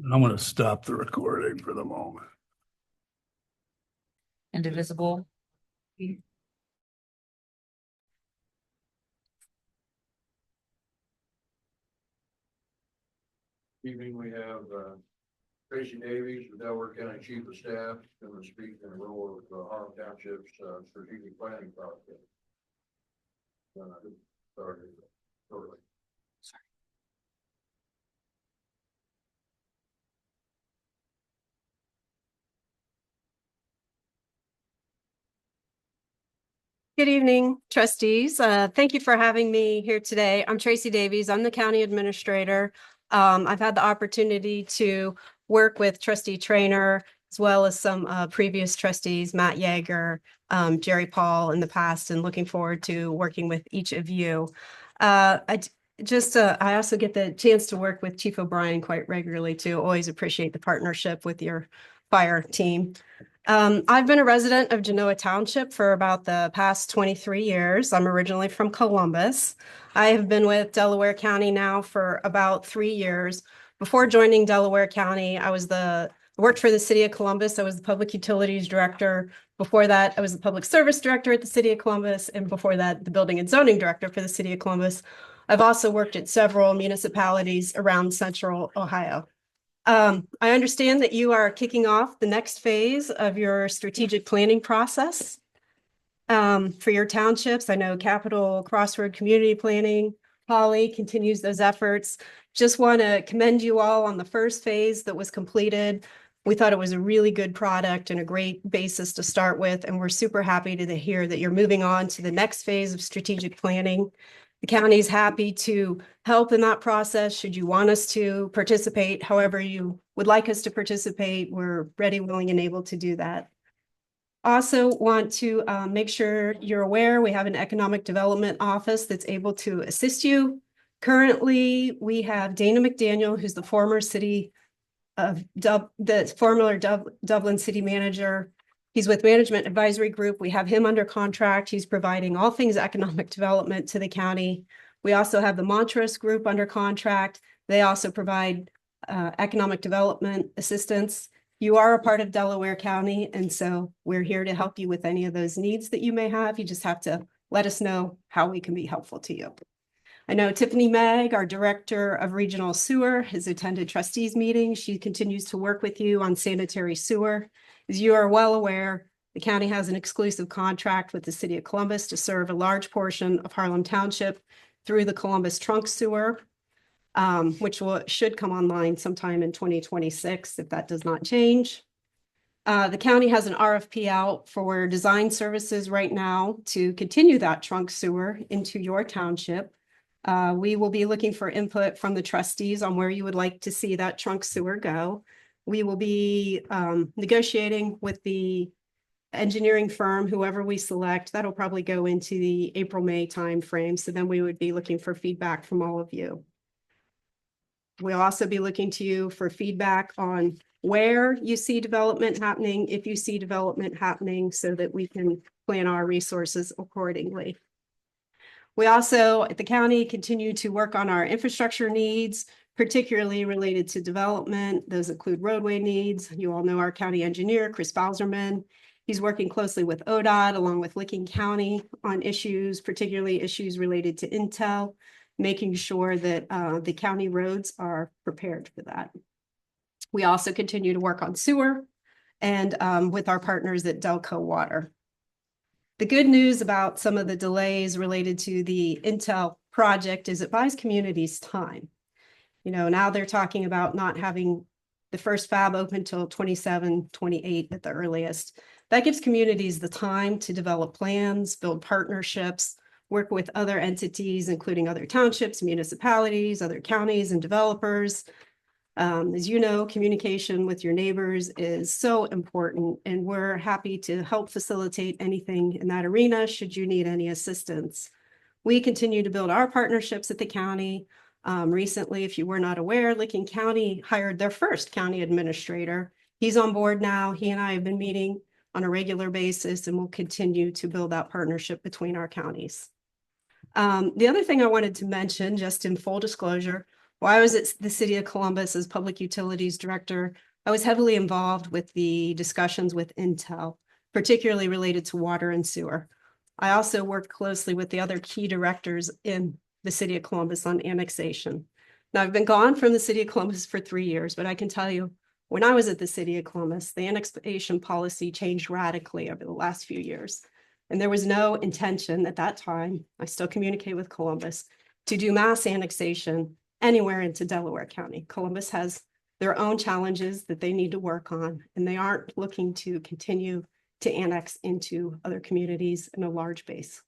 I'm going to stop the recording for the moment. Indivisible. Evening, we have Trustee Davies, the Delaware County Chief of Staff, going to speak in the role of Harlem Township's strategic planning process. Sorry, shortly. Good evening, trustees. Thank you for having me here today. I'm Trustee Davies. I'm the county administrator. I've had the opportunity to work with Trustee Trainer as well as some previous trustees, Matt Yeager, Jerry Paul in the past, and looking forward to working with each of you. I also get the chance to work with Chief O'Brien quite regularly too. Always appreciate the partnership with your fire team. I've been a resident of Genoa Township for about the past 23 years. I'm originally from Columbus. I have been with Delaware County now for about 3 years. Before joining Delaware County, I worked for the city of Columbus. I was the public utilities director. Before that, I was the public service director at the city of Columbus. And before that, the building and zoning director for the city of Columbus. I've also worked at several municipalities around central Ohio. I understand that you are kicking off the next phase of your strategic planning process for your townships. I know Capital Crossroad Community Planning, Holly continues those efforts. Just want to commend you all on the first phase that was completed. We thought it was a really good product and a great basis to start with, and we're super happy to hear that you're moving on to the next phase of strategic planning. The county is happy to help in that process. Should you want us to participate, however you would like us to participate, we're ready, willing, and able to do that. Also want to make sure you're aware we have an economic development office that's able to assist you. Currently, we have Dana McDaniel, who's the former Dublin city manager. He's with Management Advisory Group. We have him under contract. He's providing all things economic development to the county. We also have the Montrose Group under contract. They also provide economic development assistance. You are a part of Delaware County, and so we're here to help you with any of those needs that you may have. You just have to let us know how we can be helpful to you. I know Tiffany Megg, our Director of Regional Sewer, has attended trustees meetings. She continues to work with you on sanitary sewer. As you are well aware, the county has an exclusive contract with the city of Columbus to serve a large portion of Harlem Township through the Columbus trunk sewer, which should come online sometime in 2026 if that does not change. The county has an RFP out for design services right now to continue that trunk sewer into your township. We will be looking for input from the trustees on where you would like to see that trunk sewer go. We will be negotiating with the engineering firm, whoever we select. That'll probably go into the April-May timeframe. So then we would be looking for feedback from all of you. We'll also be looking to you for feedback on where you see development happening, if you see development happening, so that we can plan our resources accordingly. We also, at the county, continue to work on our infrastructure needs, particularly related to development. Those include roadway needs. You all know our county engineer, Chris Bowserman. He's working closely with ODOT along with Licking County on issues, particularly issues related to Intel, making sure that the county roads are prepared for that. We also continue to work on sewer and with our partners at Delco Water. The good news about some of the delays related to the Intel project is it buys communities time. You know, now they're talking about not having the first fab open till 27, 28 at the earliest. That gives communities the time to develop plans, build partnerships, work with other entities, including other townships, municipalities, other counties, and developers. As you know, communication with your neighbors is so important, and we're happy to help facilitate anything in that arena should you need any assistance. We continue to build our partnerships at the county. Recently, if you were not aware, Licking County hired their first county administrator. He's on board now. He and I have been meeting on a regular basis, and we'll continue to build that partnership between our counties. The other thing I wanted to mention, just in full disclosure, While I was at the City of Columbus as Public Utilities Director, I was heavily involved with the discussions with Intel, particularly related to water and sewer. I also worked closely with the other key directors in the City of Columbus on annexation. Now, I've been gone from the City of Columbus for 3 years, but I can tell you, when I was at the City of Columbus, the annexation policy changed radically over the last few years. And there was no intention at that time, I still communicate with Columbus, to do mass annexation anywhere into Delaware County. Columbus has their own challenges that they need to work on, and they aren't looking to continue to annex into other communities in a large base.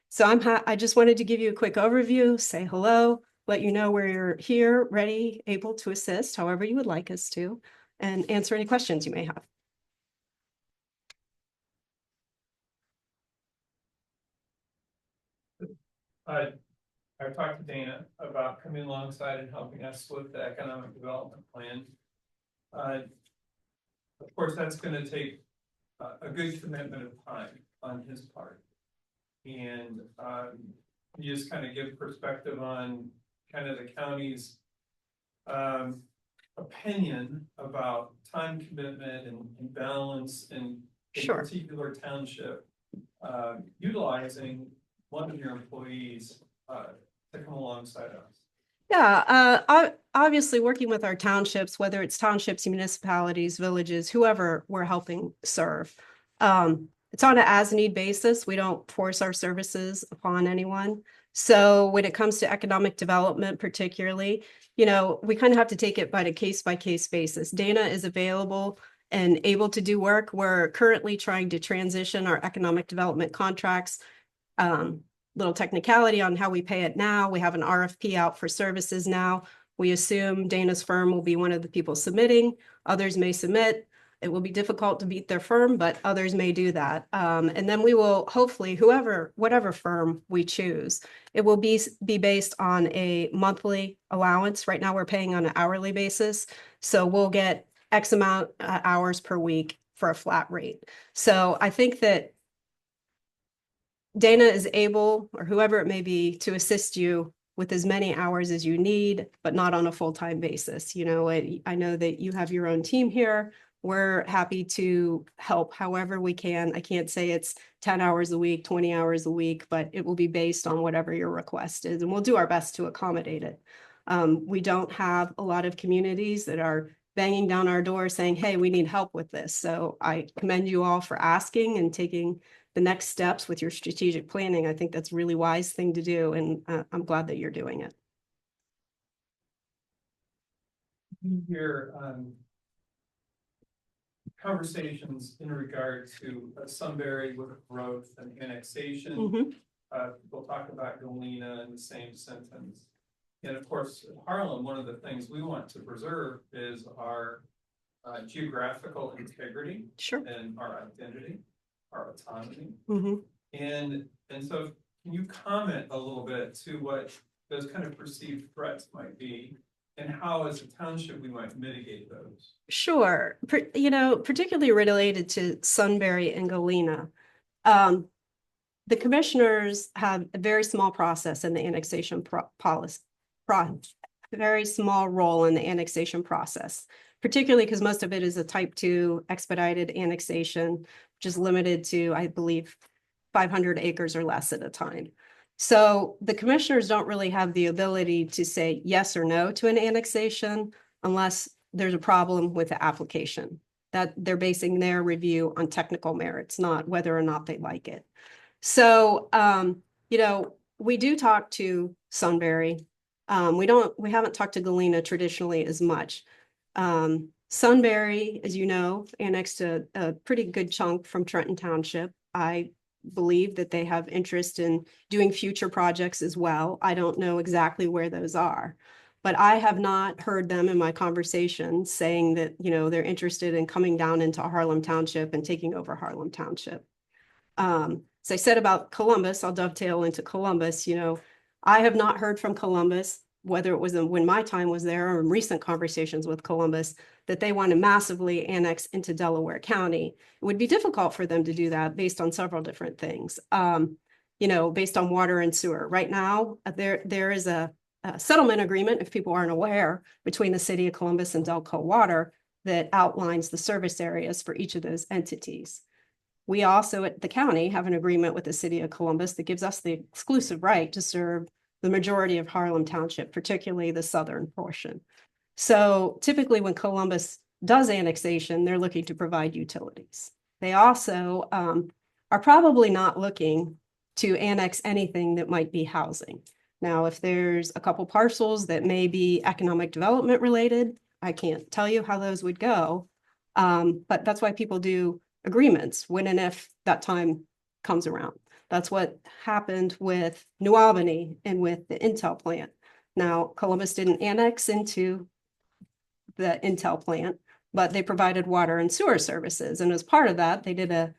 So I just wanted to give you a quick overview, say hello, let you know we're here, ready, able to assist however you would like us to, and answer any questions you may have. I've talked to Dana about coming alongside and helping us with the economic development plan. Of course, that's going to take a good commitment of time on his part. And you just kind of give perspective on kind of the county's opinion about time commitment and balance in a Sure. particular township, utilizing one of your employees to come alongside us. Yeah, obviously working with our townships, whether it's townships, municipalities, villages, whoever we're helping serve. It's on an as-need basis. We don't force our services upon anyone. So when it comes to economic development, particularly, we kind of have to take it by a case-by-case basis. Dana is available and able to do work. We're currently trying to transition our economic development contracts. Little technicality on how we pay it now. We have an RFP out for services now. We assume Dana's firm will be one of the people submitting. Others may submit. It will be difficult to beat their firm, but others may do that. And then we will hopefully, whatever firm we choose, it will be based on a monthly allowance. Right now we're paying on an hourly basis. So we'll get X amount hours per week for a flat rate. So I think that Dana is able, or whoever it may be, to assist you with as many hours as you need, but not on a full-time basis. I know that you have your own team here. We're happy to help however we can. I can't say it's 10 hours a week, 20 hours a week, but it will be based on whatever your request is, and we'll do our best to accommodate it. We don't have a lot of communities that are banging down our door saying, hey, we need help with this. So I commend you all for asking and taking the next steps with your strategic planning. I think that's a really wise thing to do, and I'm glad that you're doing it. Here, conversations in regard to Sunbury with growth and annexation. We'll talk about Galena in the same sentence. And of course, Harlem, one of the things we want to preserve is our geographical integrity. Sure. And our identity, our autonomy. Mm-hmm. And so can you comment a little bit to what those kind of perceived threats might be, and how as a township we might mitigate those? Sure. Particularly related to Sunbury and Galena. The commissioners have a very small process in the annexation very small role in the annexation process, particularly because most of it is a type 2 expedited annexation, which is limited to, I believe, 500 acres or less at a time. So the commissioners don't really have the ability to say yes or no to an annexation unless there's a problem with the application. That they're basing their review on technical merits, not whether or not they like it. So, we do talk to Sunbury. We haven't talked to Galena traditionally as much. Sunbury, as you know, annexed a pretty good chunk from Trenton Township. I believe that they have interest in doing future projects as well. I don't know exactly where those are, but I have not heard them in my conversations saying that, they're interested in coming down into Harlem Township and taking over Harlem Township. As I said about Columbus, I'll dovetail into Columbus. I have not heard from Columbus, whether it was when my time was there or in recent conversations with Columbus, that they want to massively annex into Delaware County. It would be difficult for them to do that based on several different things. Based on water and sewer. Right now, there is a settlement agreement, if people aren't aware, between the city of Columbus and Delco Water that outlines the service areas for each of those entities. We also at the county have an agreement with the city of Columbus that gives us the exclusive right to serve the majority of Harlem Township, particularly the southern portion. So typically when Columbus does annexation, they're looking to provide utilities. They also are probably not looking to annex anything that might be housing. Now, if there's a couple parcels that may be economic development related, I can't tell you how those would go. But that's why people do agreements when and if that time comes around. That's what happened with New Albany and with the Intel plant. Now, Columbus didn't annex into the Intel plant, but they provided water and sewer services. And as part of that, they did a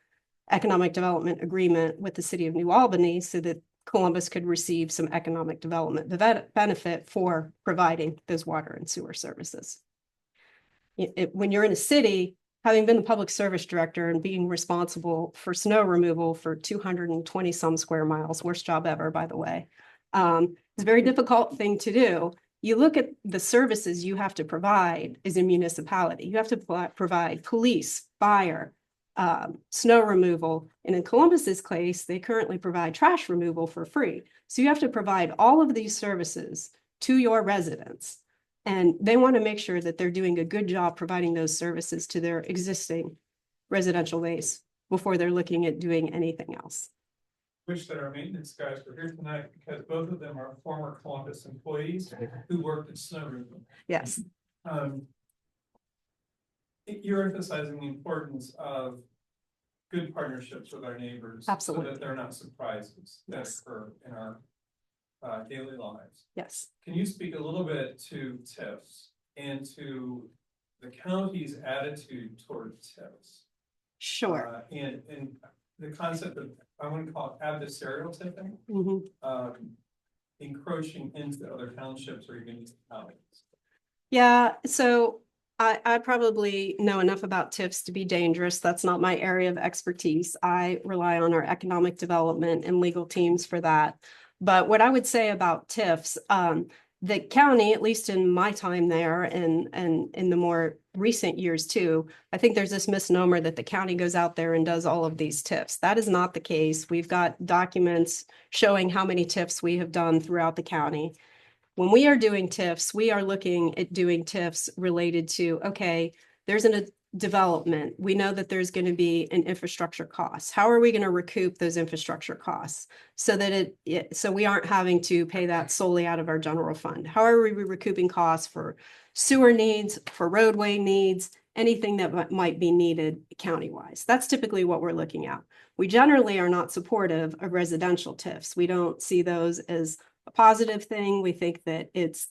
economic development agreement with the city of New Albany so that Columbus could receive some economic development benefit for providing those water and sewer services. When you're in a city, having been the public service director and being responsible for snow removal for 220 some square miles, worst job ever, by the way, it's a very difficult thing to do. You look at the services you have to provide as a municipality. You have to provide police, fire, snow removal. And in Columbus's case, they currently provide trash removal for free. So you have to provide all of these services to your residents. And they want to make sure that they're doing a good job providing those services to their existing residential base before they're looking at doing anything else. Wish that our maintenance guys were here tonight because both of them are former Columbus employees who worked at snow removal. Yes. You're emphasizing the importance of good partnerships with our neighbors. Absolutely. So that they're not surprises that Yes. occur in our daily lives. Yes. Can you speak a little bit to TIFs and to the county's attitude toward TIFs? Sure. And the concept of, I want to call it adversarial tipping, encroaching into other townships or even municipalities. Yeah, so I probably know enough about TIFs to be dangerous. That's not my area of expertise. I rely on our economic development and legal teams for that. But what I would say about TIFs, the county, at least in my time there and in the more recent years too, I think there's this misnomer that the county goes out there and does all of these TIFs. That is not the case. We've got documents showing how many TIFs we have done throughout the county. When we are doing TIFs, we are looking at doing TIFs related to, okay, there's a development. We know that there's going to be an infrastructure cost. How are we going to recoup those infrastructure costs so that so we aren't having to pay that solely out of our general fund? How are we recouping costs for sewer needs, for roadway needs, anything that might be needed county-wise? That's typically what we're looking at. We generally are not supportive of residential TIFs. We don't see those as a positive thing. We think that it's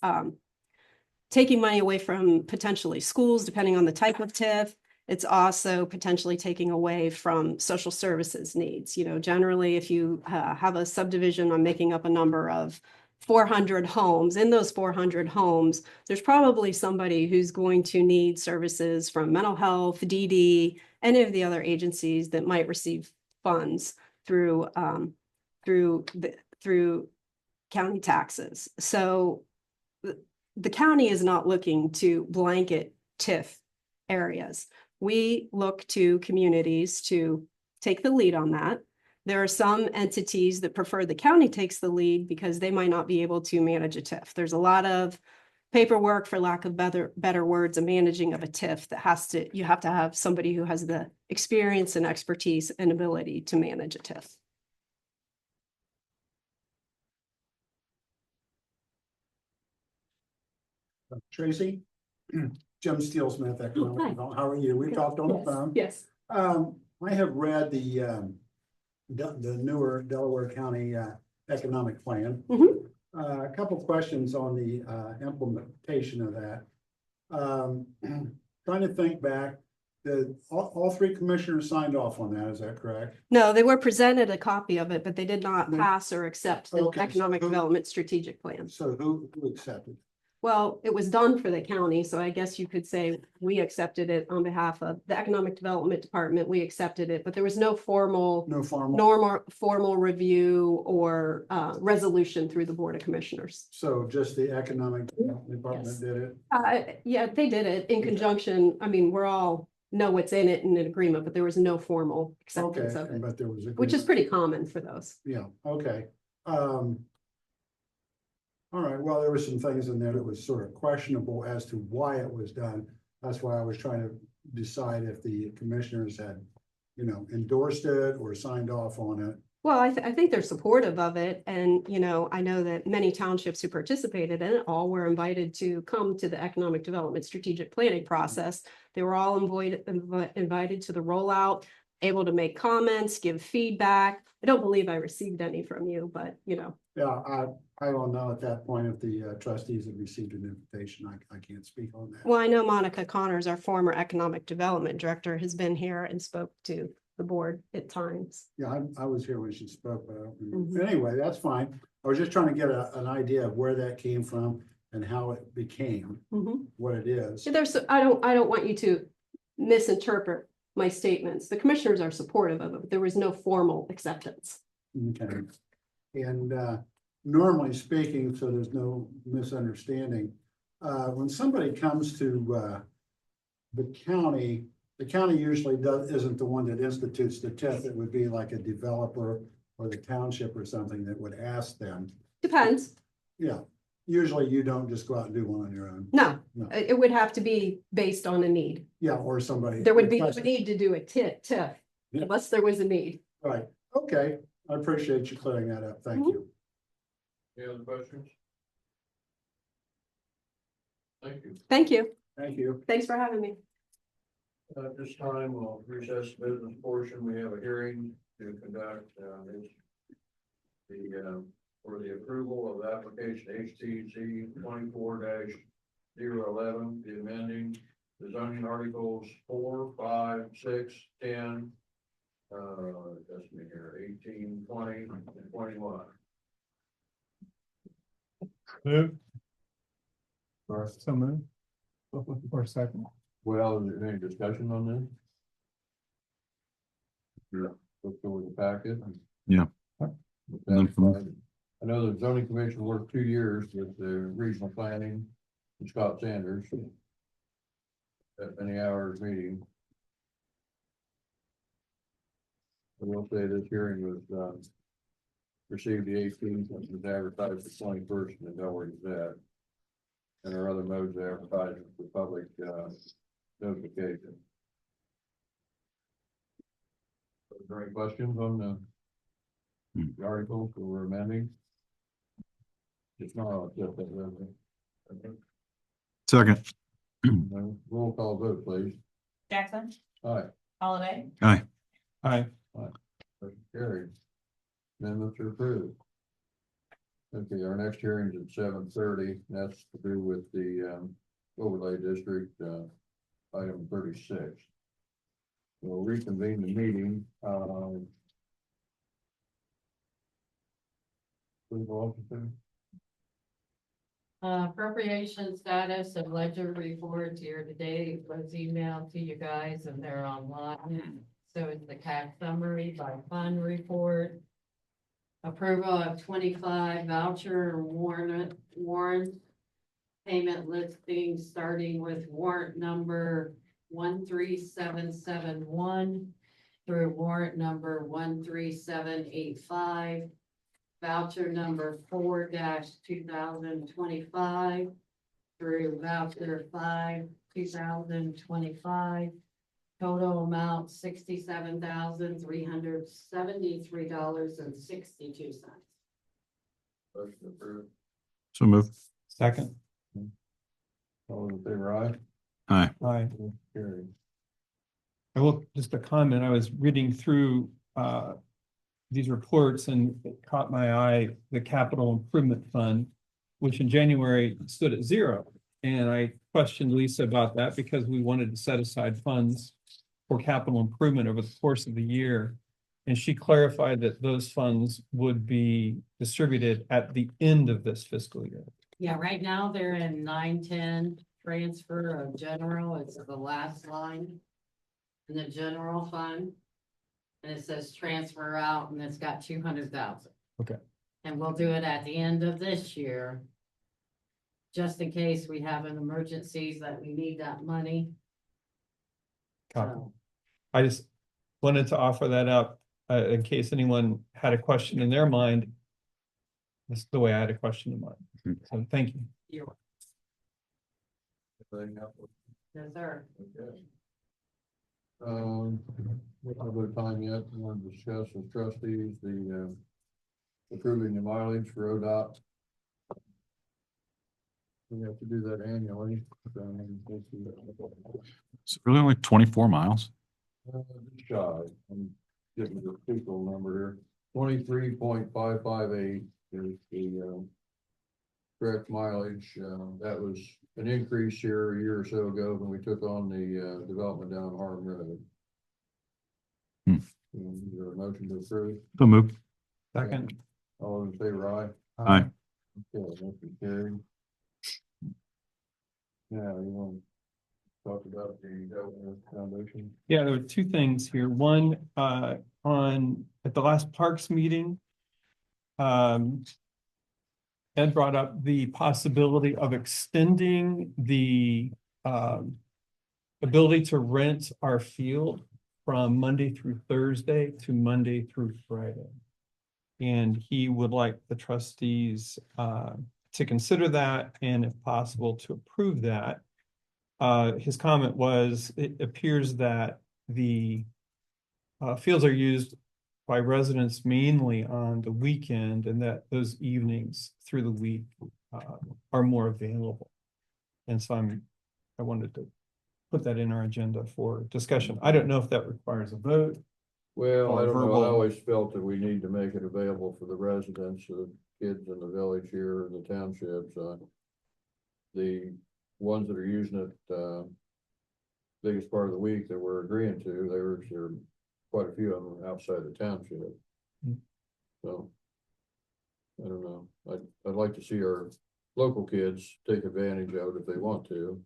taking money away from potentially schools, depending on the type of TIF. It's also potentially taking away from social services needs. You know, generally, if you have a subdivision, I'm making up a number of 400 homes. In those 400 homes, there's probably somebody who's going to need services from mental health, DD, any of the other agencies that might receive funds through county taxes. So the county is not looking to blanket TIF areas. We look to communities to take the lead on that. There are some entities that prefer the county takes the lead because they might not be able to manage a TIF. There's a lot of paperwork, for lack of better words, a managing of a TIF that you have to have somebody who has the experience and expertise and ability to manage a TIF. Tracy, Jim Steelsmith, Economic Development. How are you? We talked on the phone. Yes. I have read the newer Delaware County economic plan. A couple questions on the implementation of that. Trying to think back, all three commissioners signed off on that, is that correct? No, they were presented a copy of it, but they did not pass or accept the Okay, so economic development strategic plan. So who accepted? Well, it was done for the county, so I guess you could say we accepted it on behalf of the Economic Development Department. We accepted it, but there was no formal, No formal, normal formal review or resolution through the Board of Commissioners. so just the Economic Development Department Yes. did it? Yeah, they did it in conjunction. I mean, we're all know what's in it in an agreement, but there was no formal acceptance Okay, of it, but there was. which is agreement. pretty common for those. Yeah, okay. All right, well, there were some things in there that was sort of questionable as to why it was done. That's why I was trying to decide if the commissioners had, endorsed it or signed off on it. Well, I think they're supportive of it. And, I know that many townships who participated in it all were invited to come to the economic development strategic planning process. They were all invited to the rollout, able to make comments, give feedback. I don't believe I received any from you, but, Yeah, I don't know at that point if the trustees have received an invitation. I can't speak on that. well, I know Monica Connors, our former economic development director, has been here and spoke to the board at times. Yeah, I was here when she spoke, but I don't remember. Mhm. Anyway, that's fine. I was just trying to get an idea of where that came from and how it became Mhm. what it is. I don't want you to misinterpret my statements. The commissioners are supportive of it, but there was no formal acceptance. Okay. And normally speaking, so there's no misunderstanding, when somebody comes to the county usually isn't the one that institutes the TIF. It would be like a developer or the township or something that would ask them. Depends. Yeah, usually you don't just go out and do one on your own. No, No. it would have to be based on a need. Yeah, or somebody. There would be a requests it. need to do a TIF Yeah. unless there was a need. Right, okay, I appreciate you clearing that up, thank Mhm. you. Any other questions? Thank you. Thank you. Thank you. Thanks for having me. At this time, we'll recess the business portion. We have a hearing to conduct, for the approval of application HTC 24-011, the amending the zoning articles 4, 5, 6, 10, that's me here, 18, 20, and 21. Move. So move. Or second. Well, is there any discussion on this? Yeah. Go through the packet. Yeah. None from me. I know the zoning commission worked 2 years with the regional planning and Scott Sanders. At many hours meeting. I will say this hearing was, received the 18th, and was advertised the 21st in the Delaware Gazette. And there are other modes of advertising for public, notification. Are there any questions on the article that we're amending? If not, I'll accept that resolution. Second. Roll call vote, please. Jackson, Aye. Holiday, Aye. Motion carried. Amendments are approved. Okay, our next hearing is at 7:30. That's to do with the overlay district, item 36. We'll reconvene the meeting. Please, officer. appropriation status of ledger reports year to date was emailed to you guys and they're online. So it's the cash summary by fund report. Approval of 25 voucher and warrant payment listings, starting with warrant number 13771 through warrant number 13785. Voucher number 4-2025 through voucher 5-2025. Total amount $67,373.62. Motion approved. So move. Second. All in favor, aye? Aye. Aye. Motion carried. I will, just a comment, I was reading through these reports and it caught my eye, the capital improvement fund, which in January stood at 0. And I questioned Lisa about that because we wanted to set aside funds for capital improvement over the course of the year. And she clarified that those funds would be distributed at the end of this fiscal year. Yeah, right now they're in 910 transfer of general. It's the last line in the general fund. And it says transfer out and it's got 200,000. Okay. And we'll do it at the end of this year. Just in case we have an emergencies that we need that money. Copy. So, I just wanted to offer that up, in case anyone had a question in their mind. This is the way I had a question in mind. So thank you. you're, Anything else? yes, sir. Okay. We don't have a time yet, we want to discuss with trustees, the, approving the mileage for ODOT. We have to do that annually. It's really only 24 miles. Just shy, I'm getting the official number here, 23.558 is the, correct mileage. That was an increase here a year or so ago when we took on the, development down Harlem Road. Hmm. Is there a motion to approve? So moved. Second. All in favor, aye? Aye. Okay, motion carried. Now, you want to talk about the Governor Foundation? Yeah, there were two things here. One, at the last Parks meeting, Ed brought up the possibility of extending the, ability to rent our field from Monday through Thursday to Monday through Friday. And he would like the trustees, to consider that and if possible to approve that. His comment was, it appears that the fields are used by residents mainly on the weekend and that those evenings through the week are more available. And so I wanted to put that in our agenda for discussion. I don't know if that requires a vote. Well, I Or don't know, verbal. I always felt that we need to make it available for the residents, the kids in the village here, the townships, the ones that are using it, biggest part of the week that we're agreeing to, there are quite a few of them outside the township. Hmm. So, I don't know, I'd like to see our local kids take advantage of it if they want to,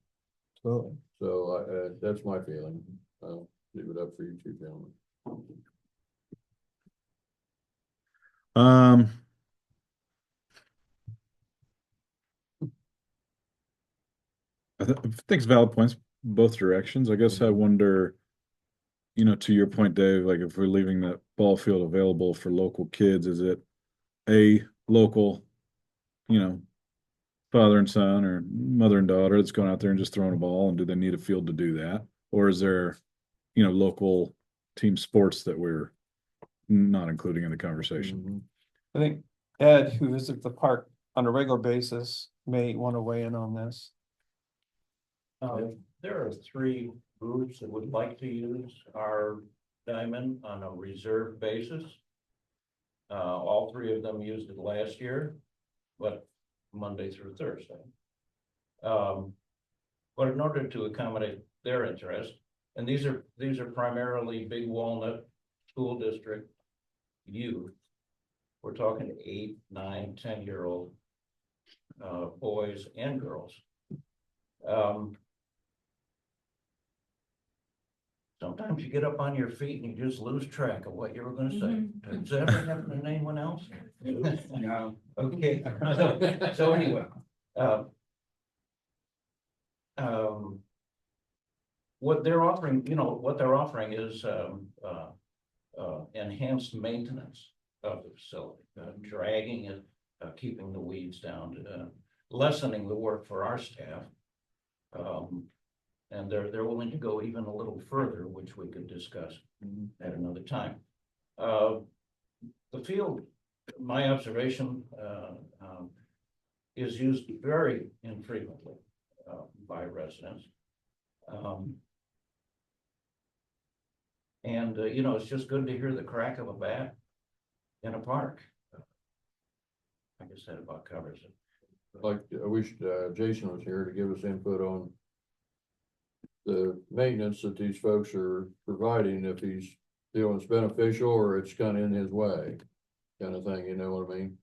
So so that's my feeling. I'll leave it up for you two gentlemen. I think it's valid points both directions. I guess I wonder, to your point, Dave, like if we're leaving that ball field available for local kids, is it a local, father and son or mother and daughter that's going out there and just throwing a ball, and do they need a field to do that? Or is there, local team sports that we're not including in the conversation? I think Ed, who visits the park on a regular basis, may want to weigh in on this. There are three groups that would like to use our diamond on a reserve basis. All three of them used it last year, but Monday through Thursday. But in order to accommodate their interest, and these are primarily Big Walnut School District youth. We're talking 8, 9, 10-year-old boys and girls. Sometimes you get up on your feet and you just lose track of what you were going to say. Does that ever happen to anyone else? No. Okay. So anyway, what they're offering is enhanced maintenance of the facility, dragging it, keeping the weeds down, lessening the work for our staff. And they're willing to go even a little further, which we could discuss at another time. The field, my observation, is used very infrequently by residents. It's just good to hear the crack of a bat in a park. I guess that about covers it. I wish Jason was here to give us input on the maintenance that these folks are providing, if he's feeling it's beneficial or it's kind of in his way, kind of thing, you know what I mean?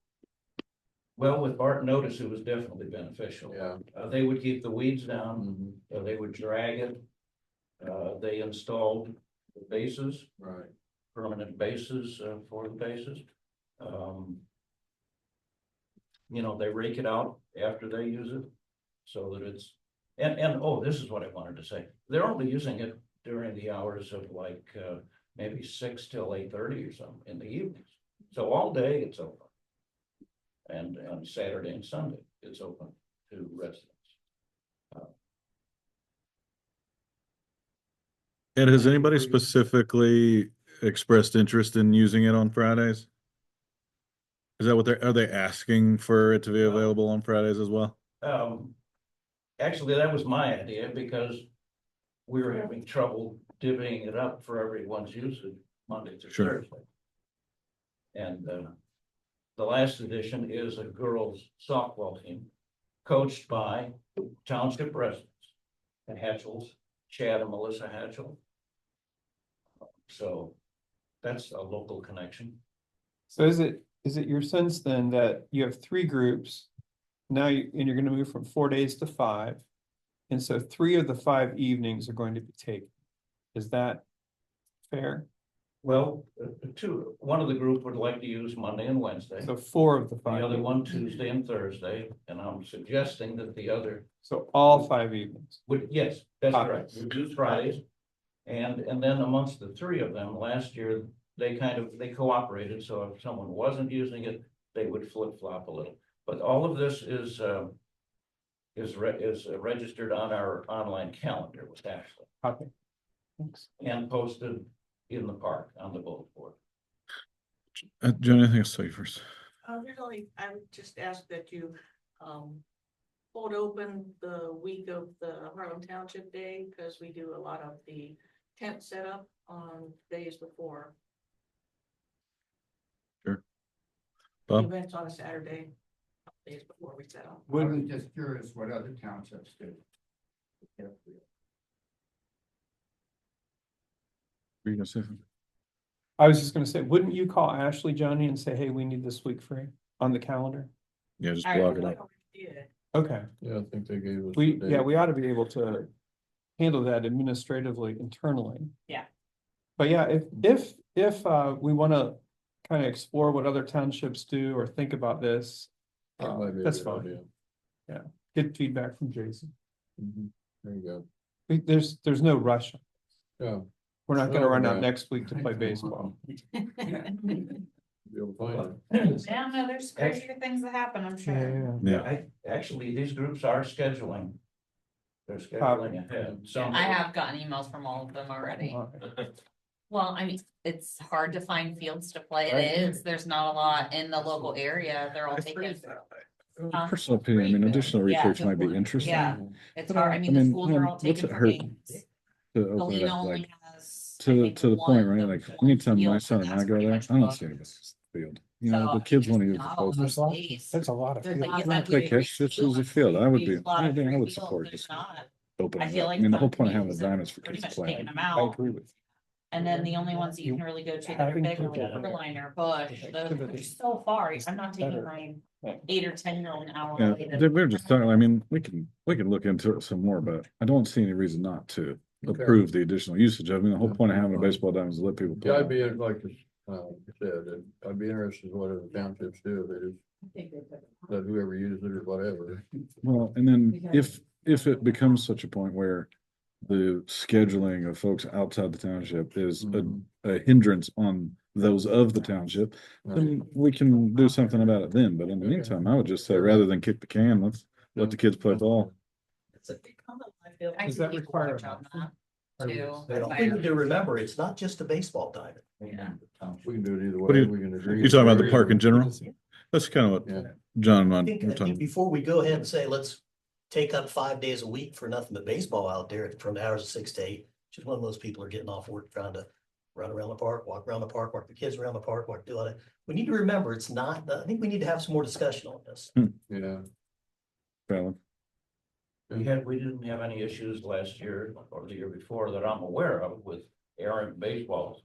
Well, with Barton Notice, it was definitely beneficial. Yeah. They would keep the weeds down, Mhm. they would drag it. They installed the bases, Right. permanent bases, for the bases. Um, You know, they rake it out after they use it, so that it's, oh, this is what I wanted to say. They're only using it during the hours of like, maybe 6 till 8:30 or something in the evenings. So all day it's open. And on Saturday and Sunday, it's open to residents. And has anybody specifically expressed interest in using it on Fridays? Is that what are they asking for it to be available on Fridays as well? Actually, that was my idea because we were having trouble divvying it up for everyone's usage Monday through Sure. Thursday. And the last edition is a girls softball team coached by township residents and Hatchels, Chad and Melissa Hatchel. So that's a local connection. So is it your sense then that you have 3 groups? Now and you're gonna move from 4 days to 5. And so 3 of the 5 evenings are going to be taken. Is that fair? Well, one of the group would like to use Monday and Wednesday. So 4 of the The 5. other one Tuesday and Thursday, and I'm suggesting that the other So all 5 evenings. would, yes, that's Okay. correct, would use Fridays. And then amongst the 3 of them, last year, they cooperated, so if someone wasn't using it, they would flip flop a little. But all of this is registered on our online calendar with Ashley Okay. Thanks. and posted in the park on the bulletin board. Johnny, I think I'll say first. Really, I would just ask that you, hold open the week of the Harlem Township Day, because we do a lot of the tent setup on days before. Sure. The Bob? event's on a Saturday, days before we set up. I was just curious what other townships do. Were you gonna say something? I was just gonna say, wouldn't you call Ashley, Johnny, and say, hey, we need this week free on the calendar? Yeah, just I block it don't up. know if we did. Okay, Yeah, I think they gave us. we the date. ought to be able to handle that administratively internally. Yeah. But yeah, if we wanna kind of explore what other townships do or think about this, That might be a that's good fine. idea. Get feedback from Jason. Mhm. There you go. There's no rush. Yeah, We're not gonna Oh, run out yeah. next week to play baseball. be able to find it. Yeah, no, there's crazier things that happen, I'm sure. Yeah. Actually, these groups are scheduling. They're scheduling ahead. Some I have gotten emails from all of them already. Well, I mean, it's hard to find fields to play. Right. It is, there's not a lot in the local area. They're all taken. Personal opinion, I mean, additional Yeah. research might be interesting. Yeah, it's But, hard. I mean, the schools are all what's taken it for hurt games. to open it Galena up, only like, has. I to think, the point, one right? of Like, one anytime my field, son and I that's go pretty there, much I don't booked. see anybody else in the field. You know, So, the kids there's wanna use the not field. much space. That's a lot of There's field. like- Not play catch, just use the field. I would be, There's a lot I of think I free would field, support there's just not. opening I it feel up. like I mean, the whole some point of having the fields have diamonds for pretty kids to much taken play. them I out. agree with And then the only ones that you can really go to that are Having big are people like there. Berliner, Bush, those are just so far. I'm not taking my Yeah. 8 or 10-year-old an hour. Yeah, away to- we we're just talking, I mean, we can look into it some more, but I don't see any reason not to Okay. approve the additional usage. I mean, the whole point of having a baseball diamond is to let people Yeah, I'd play. be, like you said, I'd be interested in what other townships do, if they just I think they took- let whoever uses it or whatever. Well, and then if it becomes such a point where the scheduling of folks outside the township is Mhm. a hindrance on those of the township, then we can do something about it then. But in the Okay. meantime, I would just say, rather than kick the can, let's let the kids play ball. It's a big comment, I feel. Does that require a on motion? that too. I think we need to remember, it's not just a baseball diamond. Yeah. We can do it either What do way, you- we can agree. You talking about the park in general? That's kind of Yeah. what John and I I were think talking. before we go ahead and say, let's take up 5 days a week for nothing but baseball out there from the hours of 6 to 8. Just one of those people are getting off work trying to run around the park, walk around the park, walk the kids around the park, do all that. We need to remember, it's not, I think we need to have some more discussion on this. Yeah, Valid. we didn't have any issues last year or the year before that I'm aware of with errant baseballs.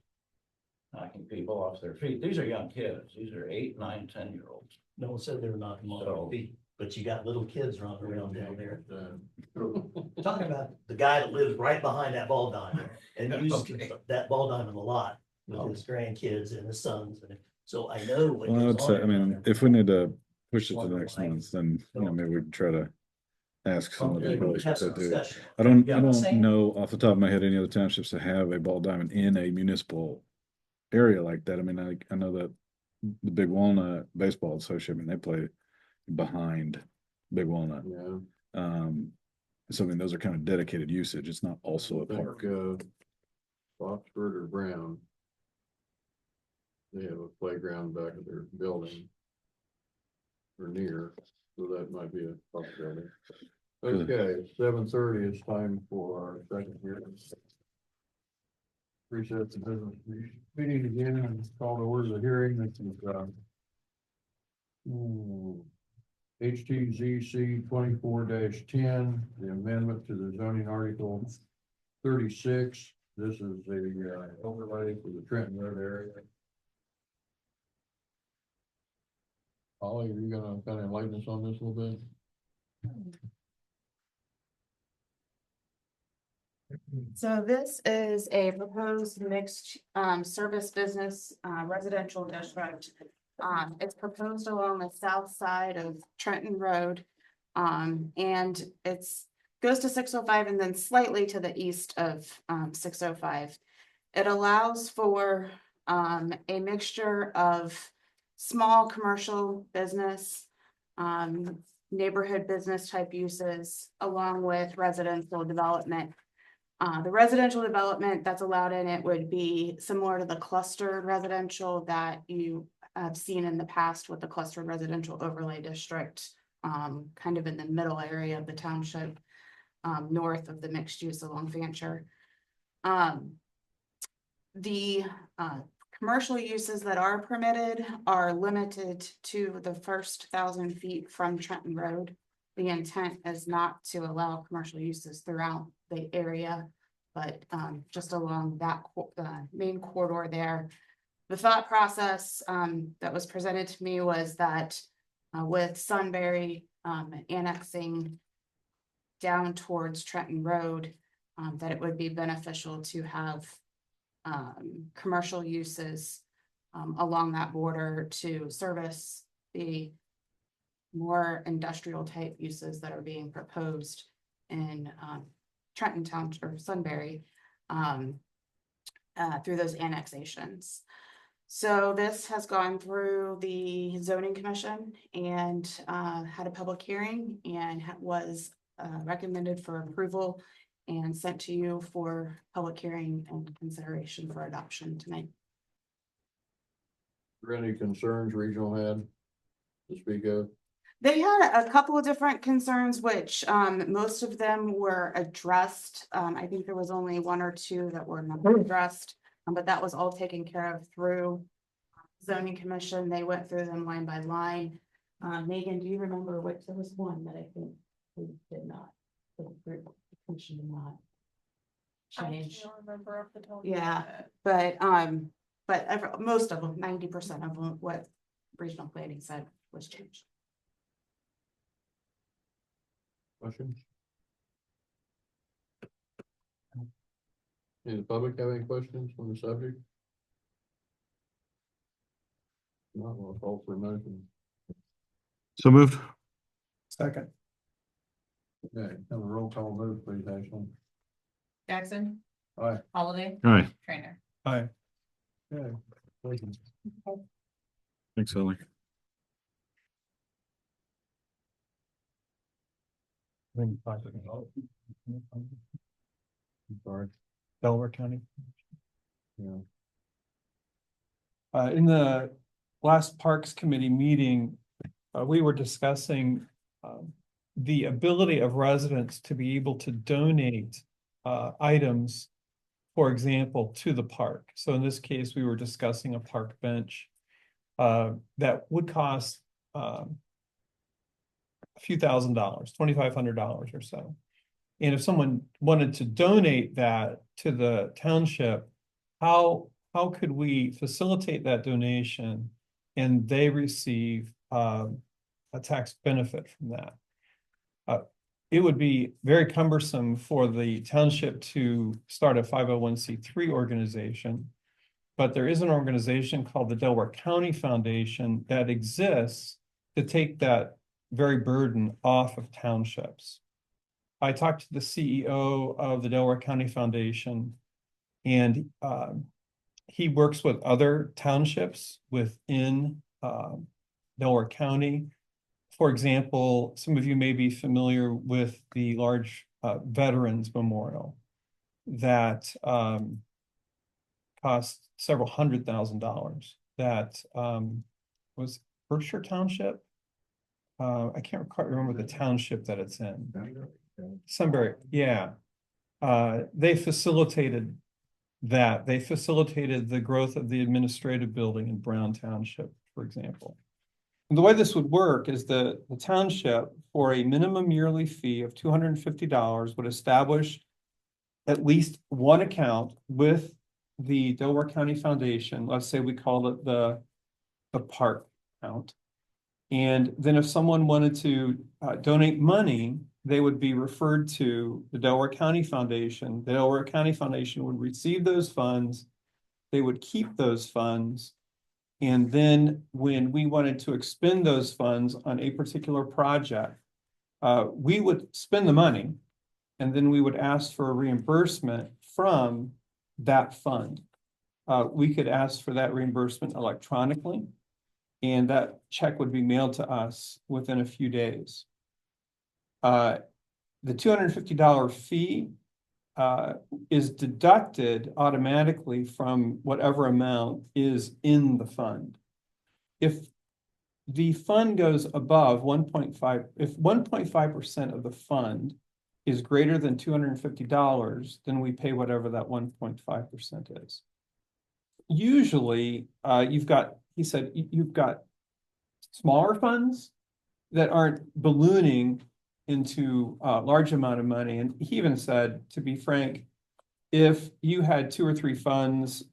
knocking people off their feet. These are young kids. These are 8, 9, 10-year-olds. No one said they were knocking them off So- their feet, but you got little kids running around down there. Talking about the guy that lives right behind that ball diamond and uses Okay. that ball diamond a lot with his grandkids and his sons. And so I know what Well, I goes would on say, there I down mean, there. if we need to push it to next month, then, maybe we can try to ask some of Okay, the we folks have if some they do. discussion. I don't Yeah, I'm not saying- know off the top of my head any other townships that have a ball diamond in a municipal area like that. I mean, I know that the Big Walnut Baseball Association, I mean, they play behind Big Walnut. Yeah. So I mean, those are kind of dedicated usage. It's not also a I think, park. Oxford or Brown. They have a playground back of their building. Or near, so that might be a possibility. Okay, 7:30 is time for our second hearing. Recess the business meeting again and call to order the hearing. This is, HTZC 24-10, the amendment to the zoning article 36. This is the overlay for the Trenton Road area. Ollie, are you gonna kind of enlighten us on this a little bit? So this is a proposed mixed service business residential district. It's proposed along the south side of Trenton Road. And goes to 605 and then slightly to the east of 605. It allows for a mixture of small commercial business, neighborhood business type uses, along with residential development. The residential development that's allowed in it would be similar to the clustered residential that you have seen in the past with the clustered residential overlay district, kind of in the middle area of the township, north of the mixed use along Fancher. The commercial uses that are permitted are limited to the first 1,000 feet from Trenton Road. The intent is not to allow commercial uses throughout the area, but just along that main corridor there. The thought process that was presented to me was that with Sunbury annexing down towards Trenton Road, that it would be beneficial to have commercial uses along that border to service the more industrial type uses that are being proposed in Trenton Town or Sunbury through those annexations. So this has gone through the zoning commission and had a public hearing and was recommended for approval and sent to you for public hearing and consideration for adoption tonight. Are there any concerns regional had to speak of? They had a couple of different concerns, which most of them were addressed. I think there was only one or two that were not addressed, but that was all taken care of through zoning commission. They went through them line by line. Megan, do you remember which? There was one that I think we did not. The commission did not change. I don't remember off the top of my Yeah, head. but most of them, 90% of them, what regional planning said was changed. Questions? Does the public have any questions on the subject? Not, we'll call for a motion. So moved. Second. Okay, have a roll call vote, please, Ashley. Jackson. Aye. Holiday. Aye. Trainer. Aye. Okay, thank you. Thanks, Ellie. I'm sorry. Delaware County. Yeah. In the last Parks Committee meeting, we were discussing the ability of residents to be able to donate items, for example, to the park. So in this case, we were discussing a park bench that would cost a few $1,000s, $2,500 or so. And if someone wanted to donate that to the township, how how could we facilitate that donation and they receive a tax benefit from that? It would be very cumbersome for the township to start a 501c3 organization. But there is an organization called the Delaware County Foundation that exists to take that very burden off of townships. I talked to the CEO of the Delaware County Foundation, and he works with other townships within Delaware County. For example, some of you may be familiar with the large Veterans Memorial that cost several $100,000. That was Berkshire Township. I can't quite remember the township that it's in. Sunbury, yeah. They facilitated that. They facilitated the growth of the administrative building in Brown Township, for example. And the way this would work is the township, for a minimum yearly fee of $250, would establish at least one account with the Delaware County Foundation. Let's say we call it the park account. And then if someone wanted to donate money, they would be referred to the Delaware County Foundation. The Delaware County Foundation would receive those funds. They would keep those funds. And then when we wanted to expend those funds on a particular project, we would spend the money, and then we would ask for a reimbursement from that fund. We could ask for that reimbursement electronically, and that check would be mailed to us within a few days. The $250 fee is deducted automatically from whatever amount is in the fund. If the fund goes above 1.5, if 1.5% of the fund is greater than $250, then we pay whatever that 1.5% is. Usually, he said, you've got smaller funds that aren't ballooning into a large amount of money. And he even said, to be frank, if you had 2 or 3 funds,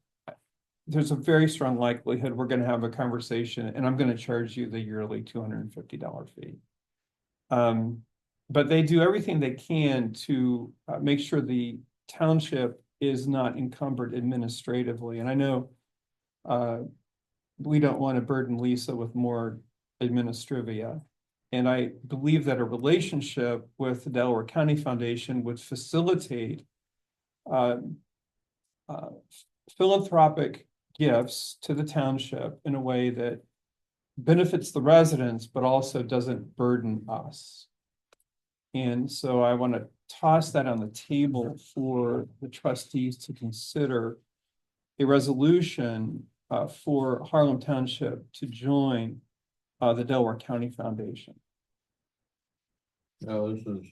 there's a very strong likelihood we're going to have a conversation and I'm going to charge you the yearly $250 fee. But they do everything they can to make sure the township is not encumbered administratively. And I know we don't want to burden Lisa with more administrivia. And I believe that a relationship with the Delaware County Foundation would facilitate philanthropic gifts to the township in a way that benefits the residents, but also doesn't burden us. And so I want to toss that on the table for the trustees to consider a resolution for Harlem Township to join the Delaware County Foundation. Now, this is,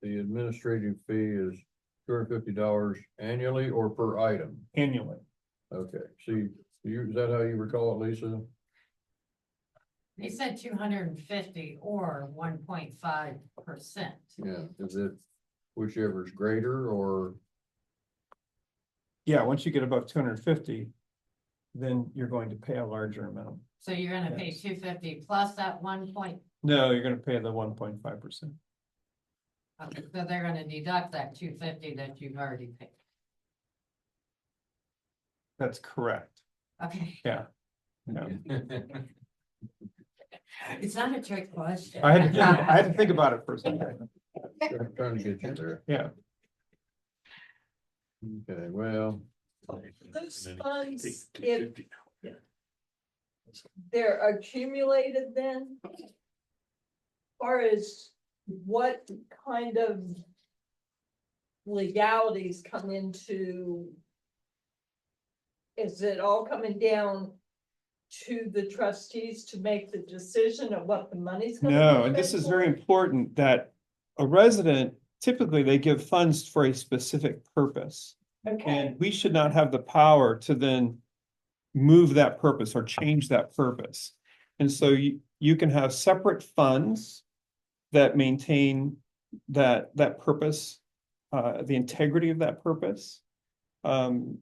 the administrative fee is $250 annually or per item? Annually. Okay, see, is that how you recall it, Lisa? They said 250 or 1.5%. Yeah, is it whichever is greater or? Yeah, once you get above 250, then you're going to pay a larger amount. So you're gonna pay 250 plus that 1 point. No, you're going to pay the 1.5%. Okay, so they're gonna deduct that 250 that you've already paid. That's correct. Okay. Yeah. Yeah. It's not a trick question. I had to think about it for a second. Trying to get you there. Yeah. Okay, well, Those funds, if they're accumulated then? Or is what kind of legalities come into? Is it all coming down to the trustees to make the decision of what the money's gonna be? No, and this spent is for? very important that a resident, typically they give funds for a specific purpose. Okay, And we should not have the power to then move that purpose or change that purpose. And so you can have separate funds that maintain that purpose, the integrity of that purpose. And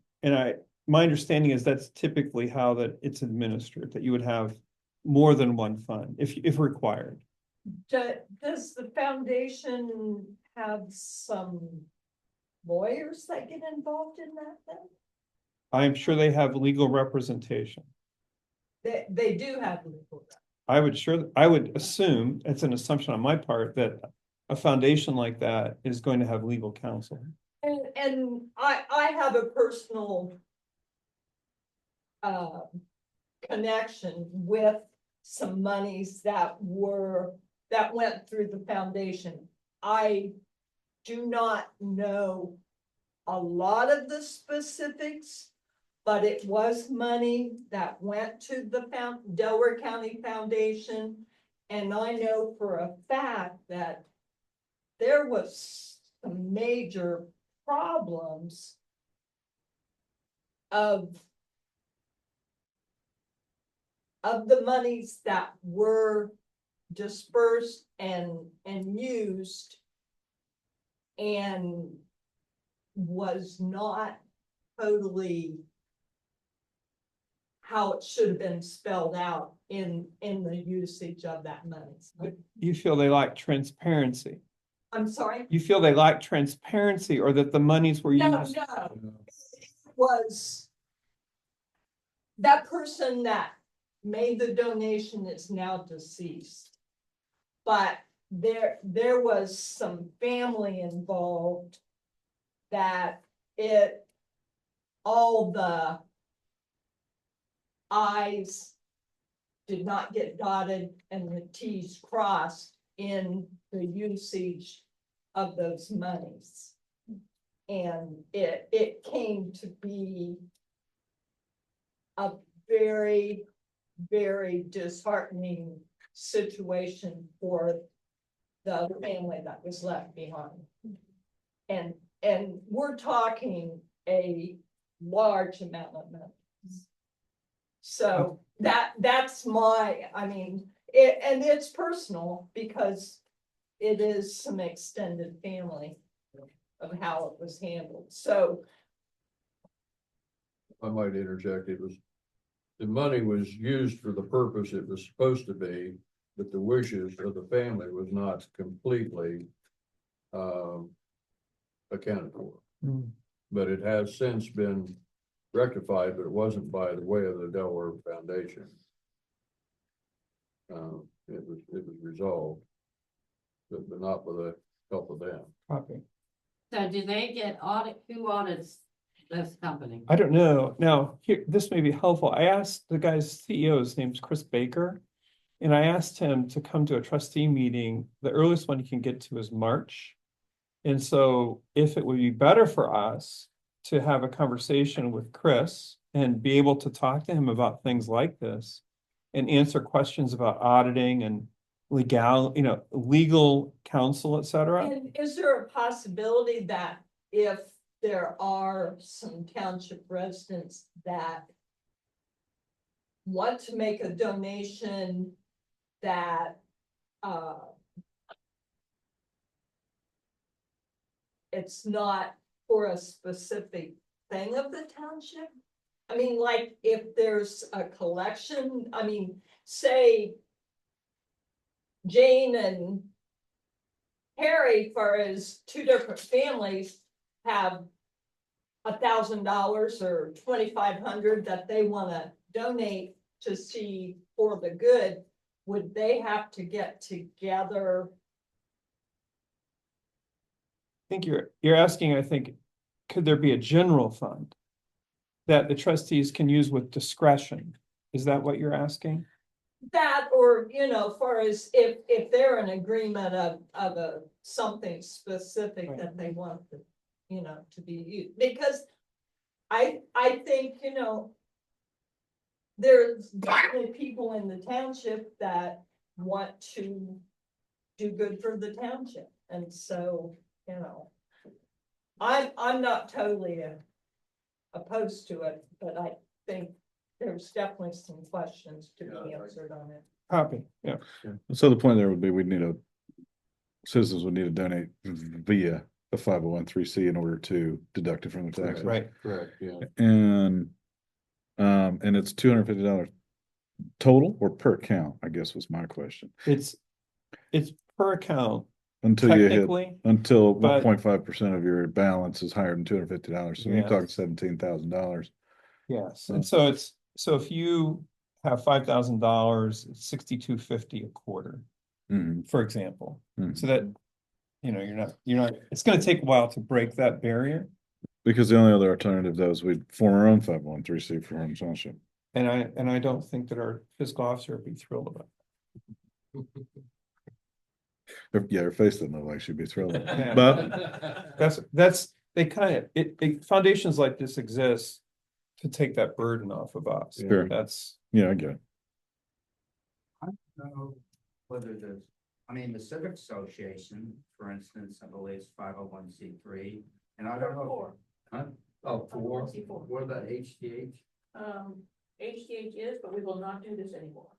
my understanding is that's typically how that it's administered, that you would have more than one fund if required. Does the foundation have some lawyers that get involved in that then? I'm sure they have legal representation. They do have legal. I would assume, it's an assumption on my part, that a foundation like that is going to have legal counsel. And I have a personal connection with some monies that went through the foundation. I do not know a lot of the specifics, but it was money that went to the Delaware County Foundation. And I know for a fact that there was some major problems of the monies that were dispersed and used and was not totally how it should have been spelled out in the usage of that money. You feel they lack transparency? I'm sorry? You feel they lack transparency, or that the monies were No, used? no. It was that person that made the donation is now deceased. But there was some family involved that all the I's did not get dotted and the T's crossed in the usage of those monies. And it came to be a very, very disheartening situation for the family that was left behind. And we're talking a large amount of money. So that's I mean, and it's personal because it is some extended family of how it was handled. So I might interject, the money was used for the purpose it was supposed to be, but the wishes of the family was not completely accounted for. But it has since been rectified, but it wasn't by the way of the Delaware Foundation. It was resolved, but not with the help of them. Copy. So do they get who audits this company? I don't know. Now, here, this may be helpful. I asked the guy's CEO, his name's Chris Baker, and I asked him to come to a trustee meeting. The earliest one he can get to is March. And so if it would be better for us to have a conversation with Chris and be able to talk to him about things like this and answer questions about auditing and legal counsel, et cetera. and is there a possibility that if there are some township residents that want to make a donation that it's not for a specific thing of the township? I mean, like if there's a collection, I mean, say Jane and Harry, for his two different families, have $1,000 or 2,500 that they want to donate to see for the good, would they have to get together? I think you're asking, could there be a general fund that the trustees can use with discretion? Is that what you're asking? That, or, far as if they're in agreement of something specific Right. that they want to, to be used, because I think, there's definitely people in the township that want to do good for the township, and so, I'm not totally opposed to it, but I think there's definitely some questions to be answered on it. Copy, yeah. So the point there would be, citizens would need to donate via a 501(c) in order to deduct it from the taxes. Right. Correct, yeah. And And it's $250 total or per account, I guess was my question. It's per account Until you hit, technically, until but- 1.5% of your balance is higher than $250. So you're Yes. talking $17,000. yes. And so so if you have $5,000, it's $6,250 a quarter, Mhm, for example. mhm. So that, you're not, it's gonna take a while to break that barrier. Because the only other alternative though is we'd form our own 501(c)(3) for Harlem Township. And I don't think that our fiscal officer would be thrilled about Yeah, her face doesn't look like she'd be thrilled. Yeah. But it. That's, they kind of, foundations like this exist to take that burden off of us. Sure. That's, yeah, I get it. I don't know whether there's, I mean, the Civic Association, for instance, I believe is 501(c)(3), and I don't know. Four. Huh? Oh, four. 501(c)(4). What about HGH? HGH is, but we will not do this anymore.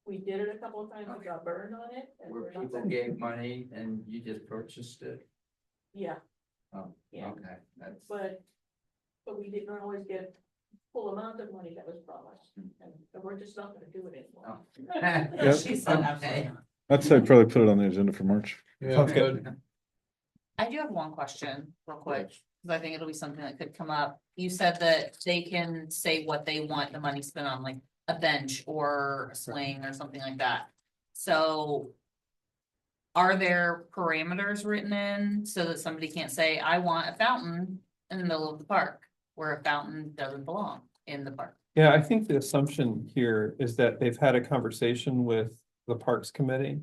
We did it a couple of times, we got burned on it. And Where we're not people gonna- gave money and you just purchased it? Yeah, Oh, Yeah. okay, that's. but we did not always get full amount of money that was promised, and we're just not gonna do it anymore. Yep. She said, okay. I'd say probably put it on the agenda for March. Sounds good. I do have one question real quick, because I think it'll be something that could come up. You said that they can say what they want the money spent on, like a bench or a swing or something like that. So are there parameters written in so that somebody can't say, I want a fountain in the middle of the park, where a fountain doesn't belong in the park? yeah, I think the assumption here is that they've had a conversation with the Parks Committee.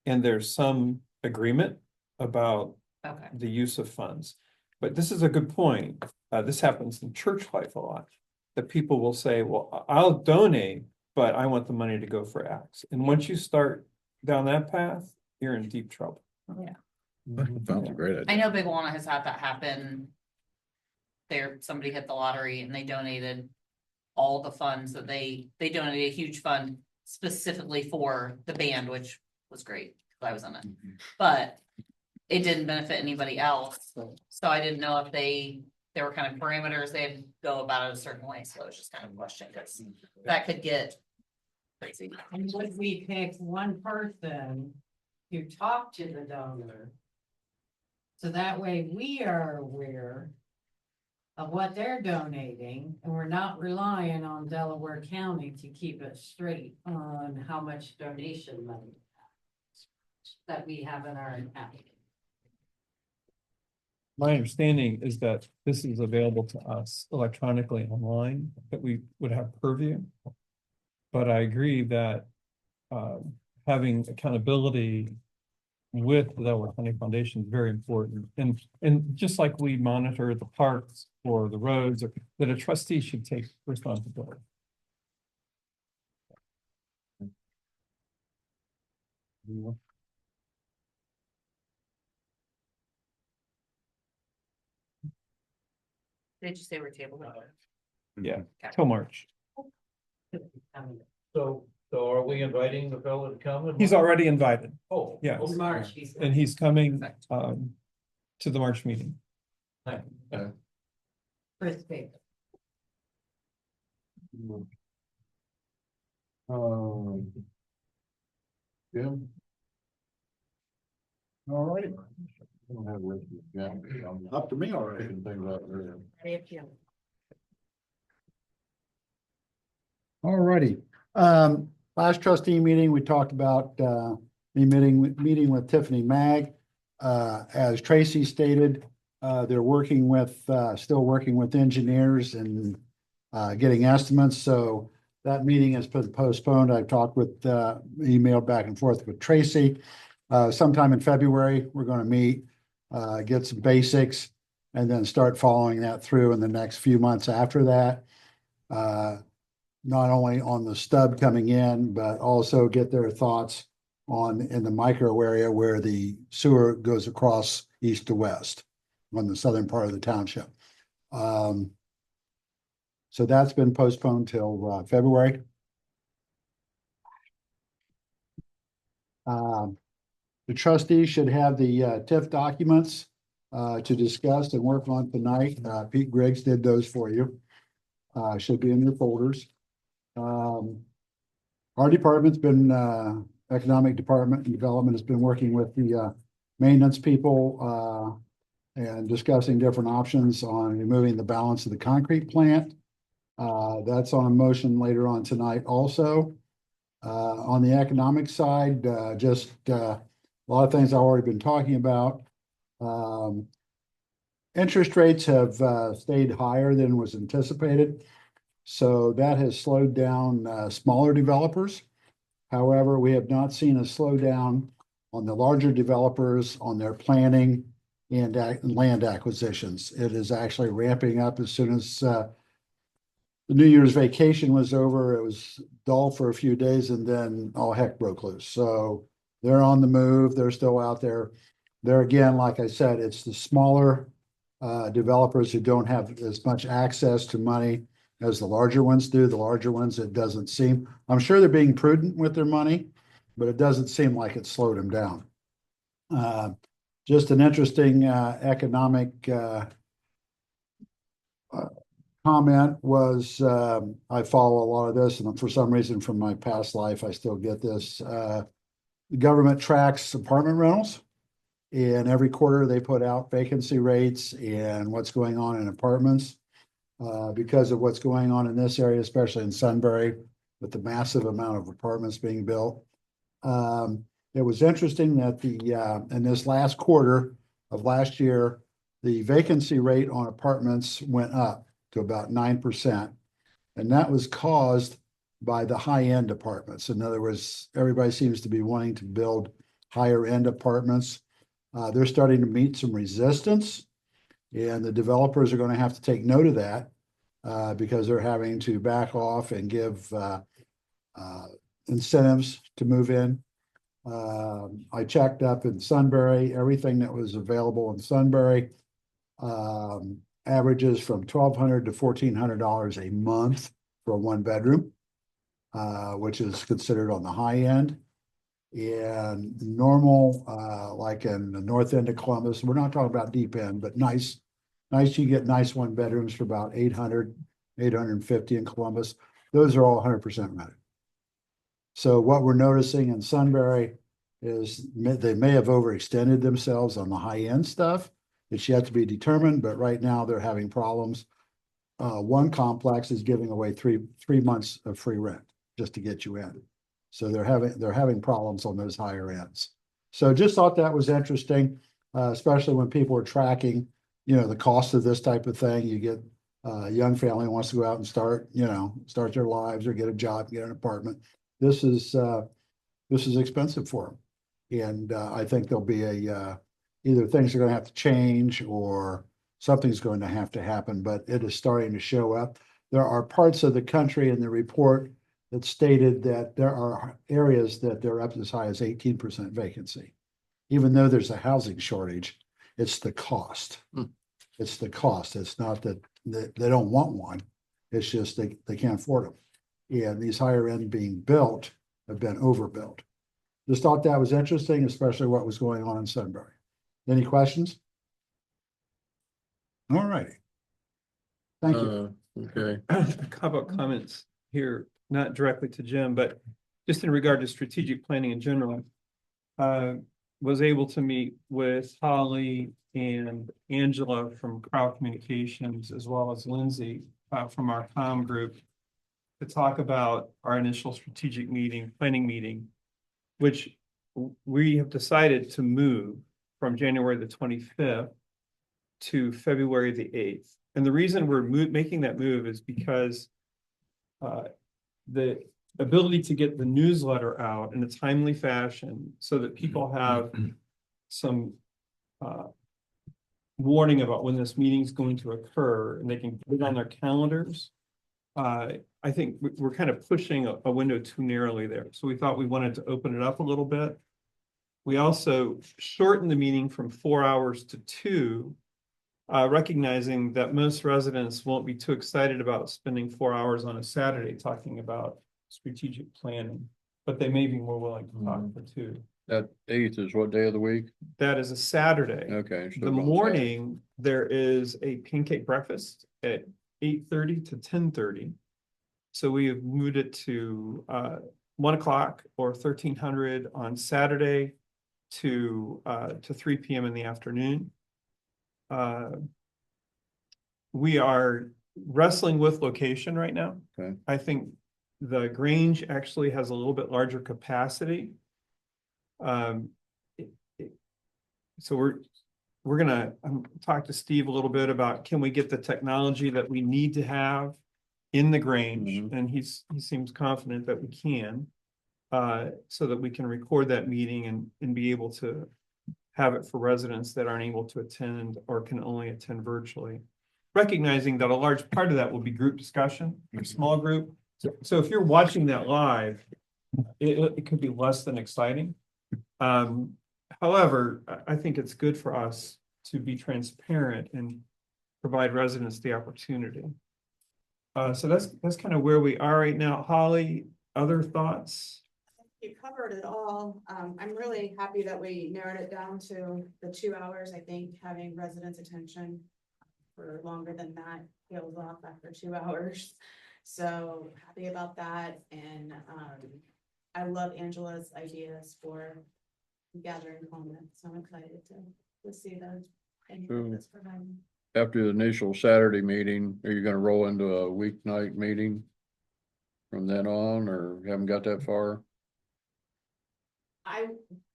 And there's some agreement about Okay, the use of funds. But this is a good point. This happens in church life a lot. That people will say, well, I'll donate, but I want the money to go for X. And once you start down that path, you're in deep trouble. yeah. Fountain's a great I idea. know Big Walnut has had that happen. Somebody hit the lottery and they donated all the funds that they donated a huge fund specifically for the band, which was great, because I was in it. But it didn't benefit anybody else, so I didn't know if there were kind of parameters, they had to go about it a certain way, so it was just kind of a question, because that could get crazy. And would we pick one person to talk to the donor? So that way we are aware of what they're donating, and we're not relying on Delaware County to keep it straight on how much donation money that we have in our account. My understanding is that this is available to us electronically online, that we would have purview. But I agree that having accountability with the Delaware County Foundation is very important. And just like we monitor the parks or the roads, or that a trustee should take responsibility. Did you say we're tabling? Yeah, till March. So are we inviting the fellow to come? and- He's already invited. Oh. Yes. okay. March, And he's coming to the March meeting. Chris Baker. Jim? All righty, I don't have with you, yeah, I'm up to me already. picking things up there. All righty. Last trustee meeting, we talked about, me meeting with Tiffany Mag. As Tracy stated, they're working with, still working with engineers and, getting estimates. So that meeting has been postponed. I've talked with, emailed back and forth with Tracy. Sometime in February, we're gonna meet, get some basics and then start following that through in the next few months after that. Not only on the stub coming in, but also get their thoughts on in the micro area where the sewer goes across east to west on the southern part of the township. So that's been postponed till February. The trustees should have the TIF documents to discuss and work on tonight. Pete Griggs did those for you. should be in your folders. Our department's been, Economic Department and Development has been working with the maintenance people and discussing different options on removing the balance of the concrete plant. That's on a motion later on tonight also. On the economic side, just a lot of things I've already been talking about. Interest rates have stayed higher than was anticipated. So that has slowed down smaller developers. However, we have not seen a slowdown on the larger developers on their planning and land acquisitions. It is actually ramping up as soon as the New Year's vacation was over. It was dull for a few days and then all heck broke loose. So they're on the move. They're still out there. There again, like I said, it's the smaller developers who don't have as much access to money as the larger ones do. The larger ones, it doesn't seem, I'm sure they're being prudent with their money, but it doesn't seem like it slowed them down. Just an interesting economic comment was, I follow a lot of this, and for some reason from my past life, I still get this. The government tracks apartment rentals, and every quarter they put out vacancy rates and what's going on in apartments. Because of what's going on in this area, especially in Sunbury, with the massive amount of apartments being built. It was interesting that in this last quarter of last year, the vacancy rate on apartments went up to about 9%. And that was caused by the high-end apartments. In other words, everybody seems to be wanting to build higher-end apartments. They're starting to meet some resistance. And the developers are going to have to take note of that because they're having to back off and give incentives to move in. I checked up in Sunbury, everything that was available in Sunbury averages from $1,200 to $1,400 a month for a one bedroom, which is considered on the high end. And normal, like in the north end of Columbus, we're not talking about deep end, but nice, you get nice one bedrooms for about 800, 850 in Columbus. Those are all 100% rented. So what we're noticing in Sunbury is they may have overextended themselves on the high end stuff. It's yet to be determined, but right now they're having problems. One complex is giving away three months of free rent just to get you in. So they're having problems on those higher ends. So just thought that was interesting, especially when people are tracking, the cost of this type of thing. You get a young family who wants to go out and start their lives or get a job, get an apartment. This is expensive for them. And I think there'll be either things are going to have to change or something's going to have to happen, but it is starting to show up. There are parts of the country in the report that stated that there are areas that they're up as high as 18% vacancy. Even though there's a housing shortage, it's the cost. It's the cost. It's not that they don't want one. It's just they can't afford them. And these higher end being built have been overbuilt. Just thought that was interesting, especially what was going on in Sunbury. Any questions? All righty. Thank you. Okay. A couple of comments here, not directly to Jim, but just in regard to strategic planning in general. Was able to meet with Holly and Angela from Crowd Communications, as well as Lindsay from our comm group, to talk about our initial strategic planning meeting, which we have decided to move from January the 25th to February the 8th. And the reason we're making that move is because the ability to get the newsletter out in a timely fashion so that people have some warning about when this meeting is going to occur and they can put it on their calendars. I think we're kind of pushing a window too narrowly there. So we thought we wanted to open it up a little bit. We also shortened the meeting from 4 hours to 2, recognizing that most residents won't be too excited about spending 4 hours on a Saturday talking about strategic planning, but they may be more willing to talk for 2. That 8th is what day of the week? That is a Saturday. Okay. So The morning, there is a pancake breakfast at 8:30 to 10:30. So we have moved it to 1 o'clock or 1300 on Saturday to 3 p.m. in the afternoon. We are wrestling with location right now. Okay. I think the Grange actually has a little bit larger capacity. So we're gonna talk to Steve a little bit about, can we get the technology that we need to have in the Grange? Mhm. And he seems confident that we can, so that we can record that meeting and be able to have it for residents that aren't able to attend or can only attend virtually. Recognizing that a large part of that will be group discussion, a small group. So if you're watching that live, it could be less than exciting. However, I think it's good for us to be transparent and provide residents the opportunity. So that's kind of where we are right now. Holly, other thoughts? You covered it all. I'm really happy that we narrowed it down to the 2 hours. I think having residents' attention for longer than that peels off after 2 hours. So happy about that. And I love Angela's ideas for gathering comments. So I'm excited to see those. And that's providing. After the initial Saturday meeting, are you gonna roll into a weeknight meeting from then on, or haven't got that far?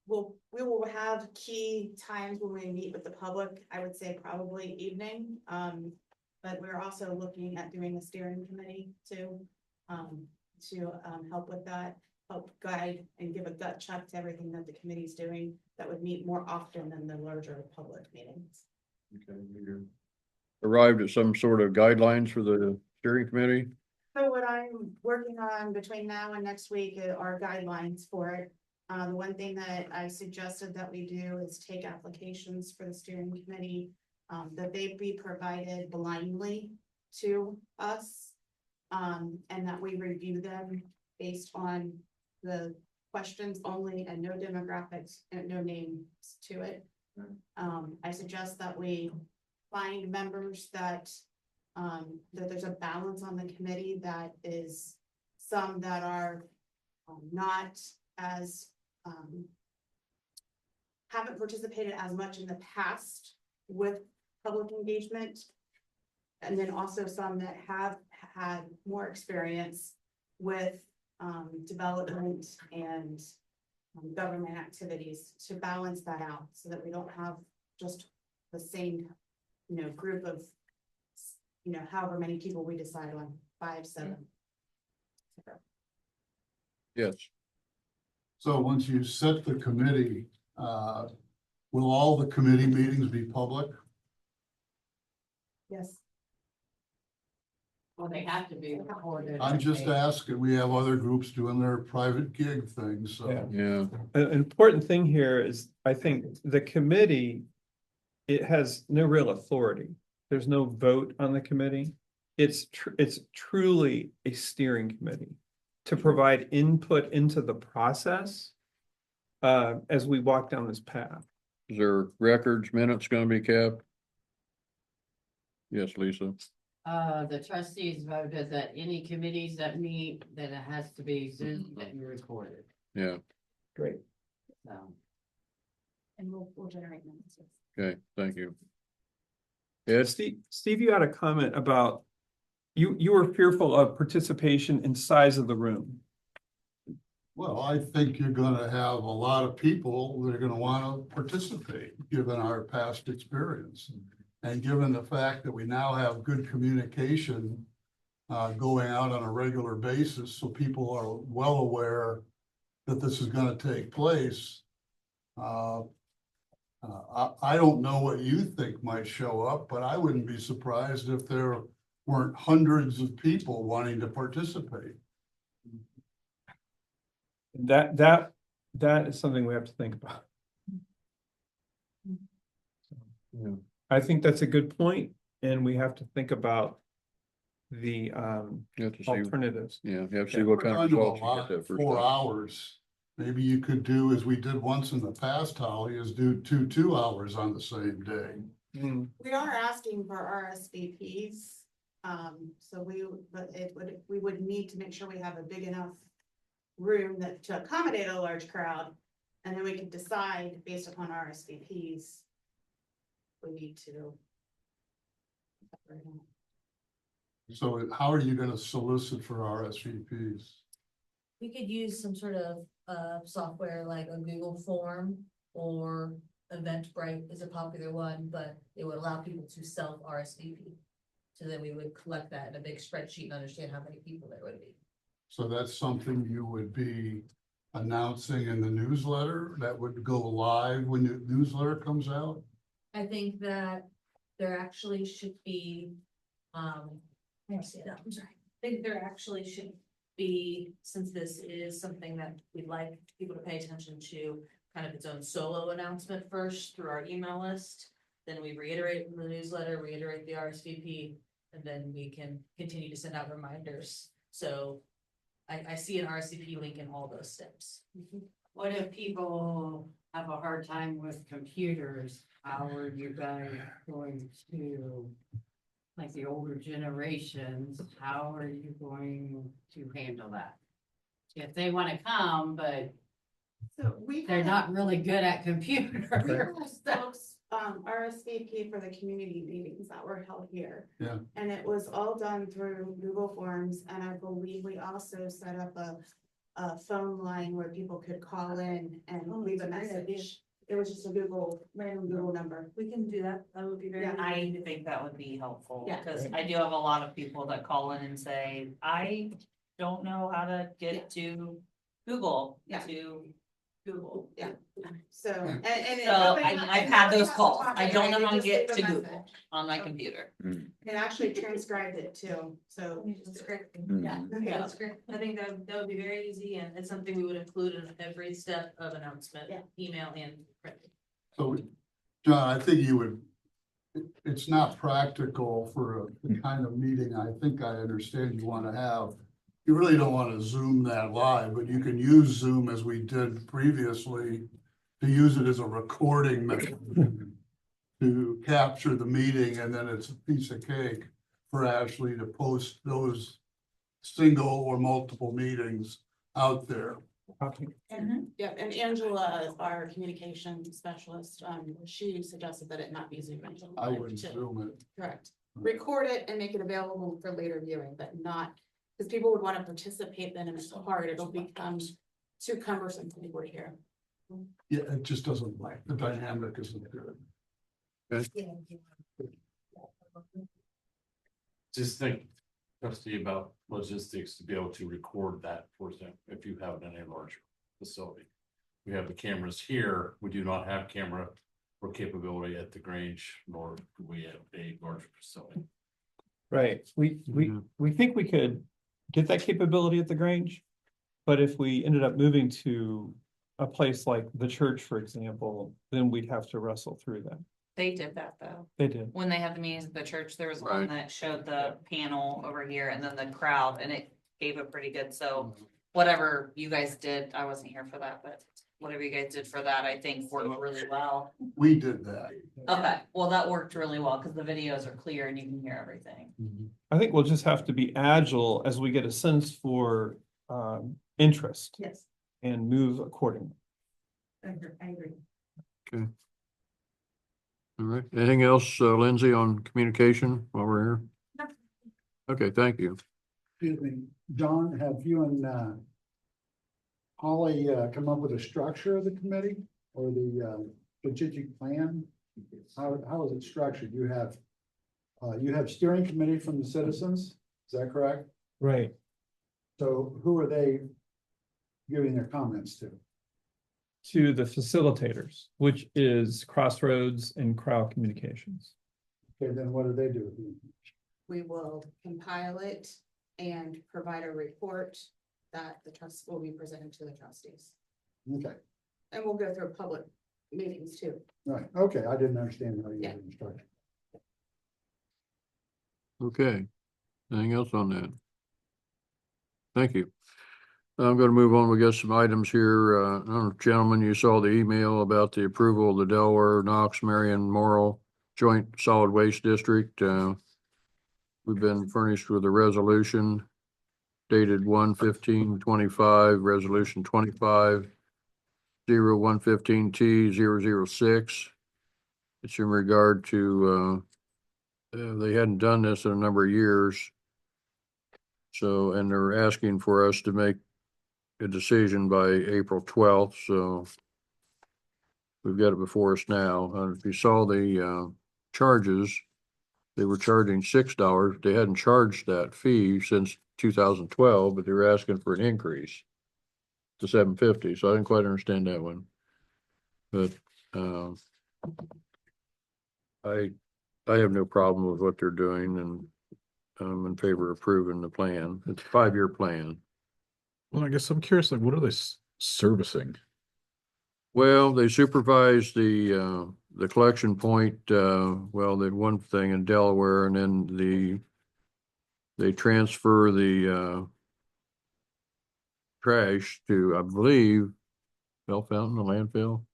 We will have key times when we meet with the public. I would say probably evening. But we're also looking at doing a steering committee too, to help with that, help guide and give a gut check to everything that the committee's doing. That would meet more often than the larger public meetings. Okay, you arrived at some sort of guidelines for the steering committee? So what I'm working on between now and next week are guidelines for it. The one thing that I suggested that we do is take applications for the steering committee, that they be provided blindly to us. And that we review them based on the questions only and no demographics and no names to it. I suggest that we find members that there's a balance on the committee, that is some that are not as haven't participated as much in the past with public engagement. And then also some that have had more experience with development and government activities, to balance that out so that we don't have just the same, group of, however many people we decide on, 5, 7. Yes. So once you set the committee, will all the committee meetings be public? Yes. Well, they have to be recorded. I'm just asking, we have other groups doing their private gig things, so. Yeah. Yeah, An important thing here is, I think the committee, it has no real authority. There's no vote on the committee. It's truly a steering committee to provide input into the process as we walk down this path. is there records, minutes gonna be kept? Yes, Lisa. The trustees voted that any committees that meet, that it has to be zoomed and recorded, Yeah, Great. so. And we'll generate minutes. okay, thank you. Ed? Steve, you had a comment about, you were fearful of participation and size of the room. Well, I think you're gonna have a lot of people that are gonna wanna participate, given our past experience. And given the fact that we now have good communication going out on a regular basis, so people are well aware that this is gonna take place. I don't know what you think might show up, but I wouldn't be surprised if there weren't hundreds of people wanting to participate. That is something we have to think about. Yeah. I think that's a good point, and we have to think about the You have to see, alternatives. yeah, you have to see what kind of results you get that first 4 time. hours. Maybe you could do, as we did once in the past, Holly, is do 2 hours on the same day. Mm, We are asking for RSVPs So we would need to make sure we have a big enough room that to accommodate a large crowd. And then we can decide based upon RSVPs. We need to. So how are you gonna solicit for RSVPs? We could use some sort of software like a Google form or Eventbrite is a popular one, but it would allow people to self RSVP. So then we would collect that in a big spreadsheet and understand how many people there would be. So that's something you would be announcing in the newsletter that would go live when the newsletter comes out? I think that there actually should be, I'm sorry. I think there actually should be, since this is something that we'd like people to pay attention to, kind of its own solo announcement first through our email list. Then we reiterate in the newsletter, reiterate the RSVP, and then we can continue to send out reminders. So I see an RSVP link in all those steps. What if people have a hard time with computers? How are you guys going to, like the older generations, how are you going to handle that? If they want to come, but So they're not really good at computers. Folks, RSVP for the community meetings that were held here. Yeah. And it was all done through Google Forms, and I believe we also set up a phone line where people could call in and leave a message. It was just a random Google number. We can do that. That would be very. Yeah. I think that would be helpful, Yeah. because I do have a lot of people that call in and say, I don't know how to Yeah. get to Google, Yeah. to Google. Yeah, so, and. So I've had those calls. I don't know how to get to Google Google. on my computer. And actually transcribed it too, so. That's great. Yeah. Yeah, that's great. I think that would be very easy and it's something we would include in every step of announcement, Yeah. email and print. So, John, I think you would, it's not practical for the kind of meeting I think I understand you want to have. You really don't want to Zoom that live, but you can use Zoom as we did previously to use it as a recording method to capture the meeting, and then it's a piece of cake for Ashley to post those single or multiple meetings out there. Yeah, and Angela, our communication specialist, she suggested that it not be Zoom. I wouldn't Zoom it. Correct. Record it and make it available for later viewing, but not, because people would want to participate then and it's hard, it'll become too cumbersome for people to hear. Yeah, it just doesn't like, the dynamic isn't good. Just think, trustee, about logistics to be able to record that for them if you have it in a larger facility. We have the cameras here. We do not have camera or capability at the Grange, nor do we have a larger facility. Right, we think we could get that capability at the Grange. But if we ended up moving to a place like the church, for example, then we'd have to wrestle through that. They did that though. They did. When they had the meetings at the church, there was Right. one that showed the panel over here and then the crowd, and it gave it pretty good, so. Whatever you guys did, I wasn't here for that, but whatever you guys did for that, I think worked really well. We did that. Okay, well, that worked really well, because the videos are clear and you can hear everything. I think we'll just have to be agile as we get a sense for interest Yes, and move accordingly. I agree. All right, anything else, Lindsay, on communication while we're here? No. Okay, thank you. Excuse me, John, have you and Holly come up with a structure of the committee or the strategic plan? How is it structured? You have steering committee from the citizens, is that correct? Right. So who are they giving their comments to? To the facilitators, which is Crossroads and Crowd Communications. Okay, then what do they do? We will compile it and provide a report that the trust will be presented to the trustees. Okay, And we'll go through public meetings too. right, okay, I didn't understand how you Yeah. did the structure. Okay, anything else on that? Thank you. I'm gonna move on. We got some items here. I don't know, gentlemen, you saw the email about the approval of the Delaware, Knox, Marion, Morrow Joint Solid Waste District. we've been furnished with a resolution dated 1/15/25, resolution 25/0115T006. It's in regard to, they hadn't done this in a number of years. So, and they're asking for us to make a decision by April 12th, so we've got it before us now. If you saw the charges, they were charging $6. They hadn't charged that fee since 2012, but they were asking for an increase to $7.50, so I didn't quite understand that one. But I have no problem with what they're doing, and I'm in favor of approving the plan. It's a 5-year plan. Well, I guess I'm curious, like, what are they servicing? Well, they supervise the collection point, well, the one thing in Delaware, and then they transfer the trash to, I believe, Bell Fountain, the landfill.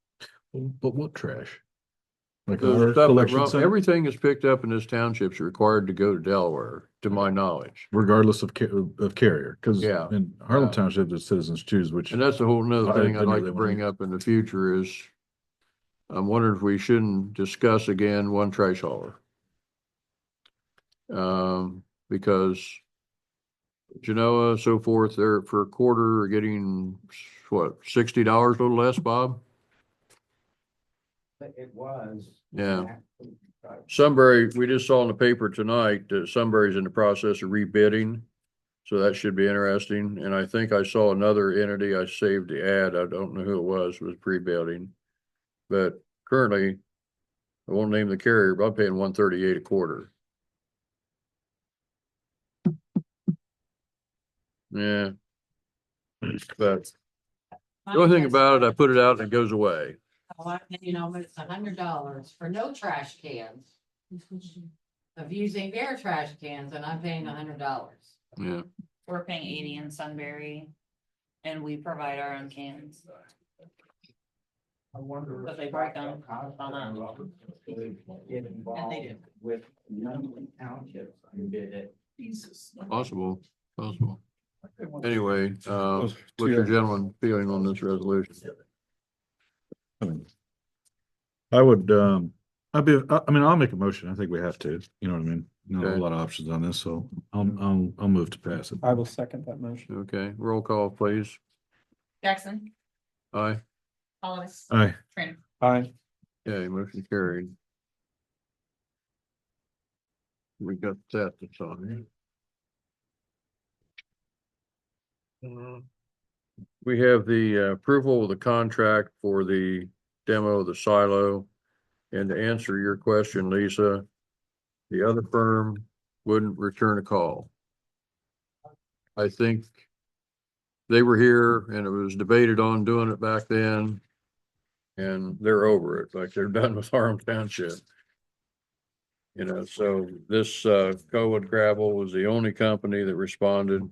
But what trash? Like The our stuff that collection center, everything is picked up in this township is required to go to Delaware, to my knowledge. regardless of carrier, because Yeah. in Harlem Yeah. Township, the citizens choose which. And that's a whole nother thing I'd vendor like they to wanna bring use. up in the future is I'm wondering if we shouldn't discuss again one trash hauler. Because Genoa, so forth, they're for a quarter are getting what, $60 a little less, Bob? It was. Yeah. Sunbury, we just saw in the paper tonight that Sunbury's in the process of rebidding. So that should be interesting. And I think I saw another entity, I saved the ad, I don't know who it was pre-bidding. But currently, I won't name the carrier, but I'm paying $138 a quarter. Yeah. But the only thing about it, I put it out and it goes away. You know, it's $100 for no trash cans. Of using their trash cans, and I'm paying $100. Yeah. We're paying 80 in Sunbury and we provide our own cans. I wonder. But they break down. Get involved with none townships and bid it. Possible. Anyway, what's your gentleman feeling on this resolution? I would, I mean, I'll make a motion. I think we have to, you know what I mean? Not a Okay. lot of options on this, so I'll move to pass it. I will second that motion. Okay, roll call, please. Jackson, Aye. Hollis, Aye. Trainer. Aye. Okay, motion carried. We got that that's on. We have the approval of the contract for the demo of the silo. And to answer your question, Lisa, the other firm wouldn't return a call. I think they were here and it was debated on doing it back then. And they're over it, like they're done with Harlem Township. You know, so this Cowood Gravel was the only company that responded.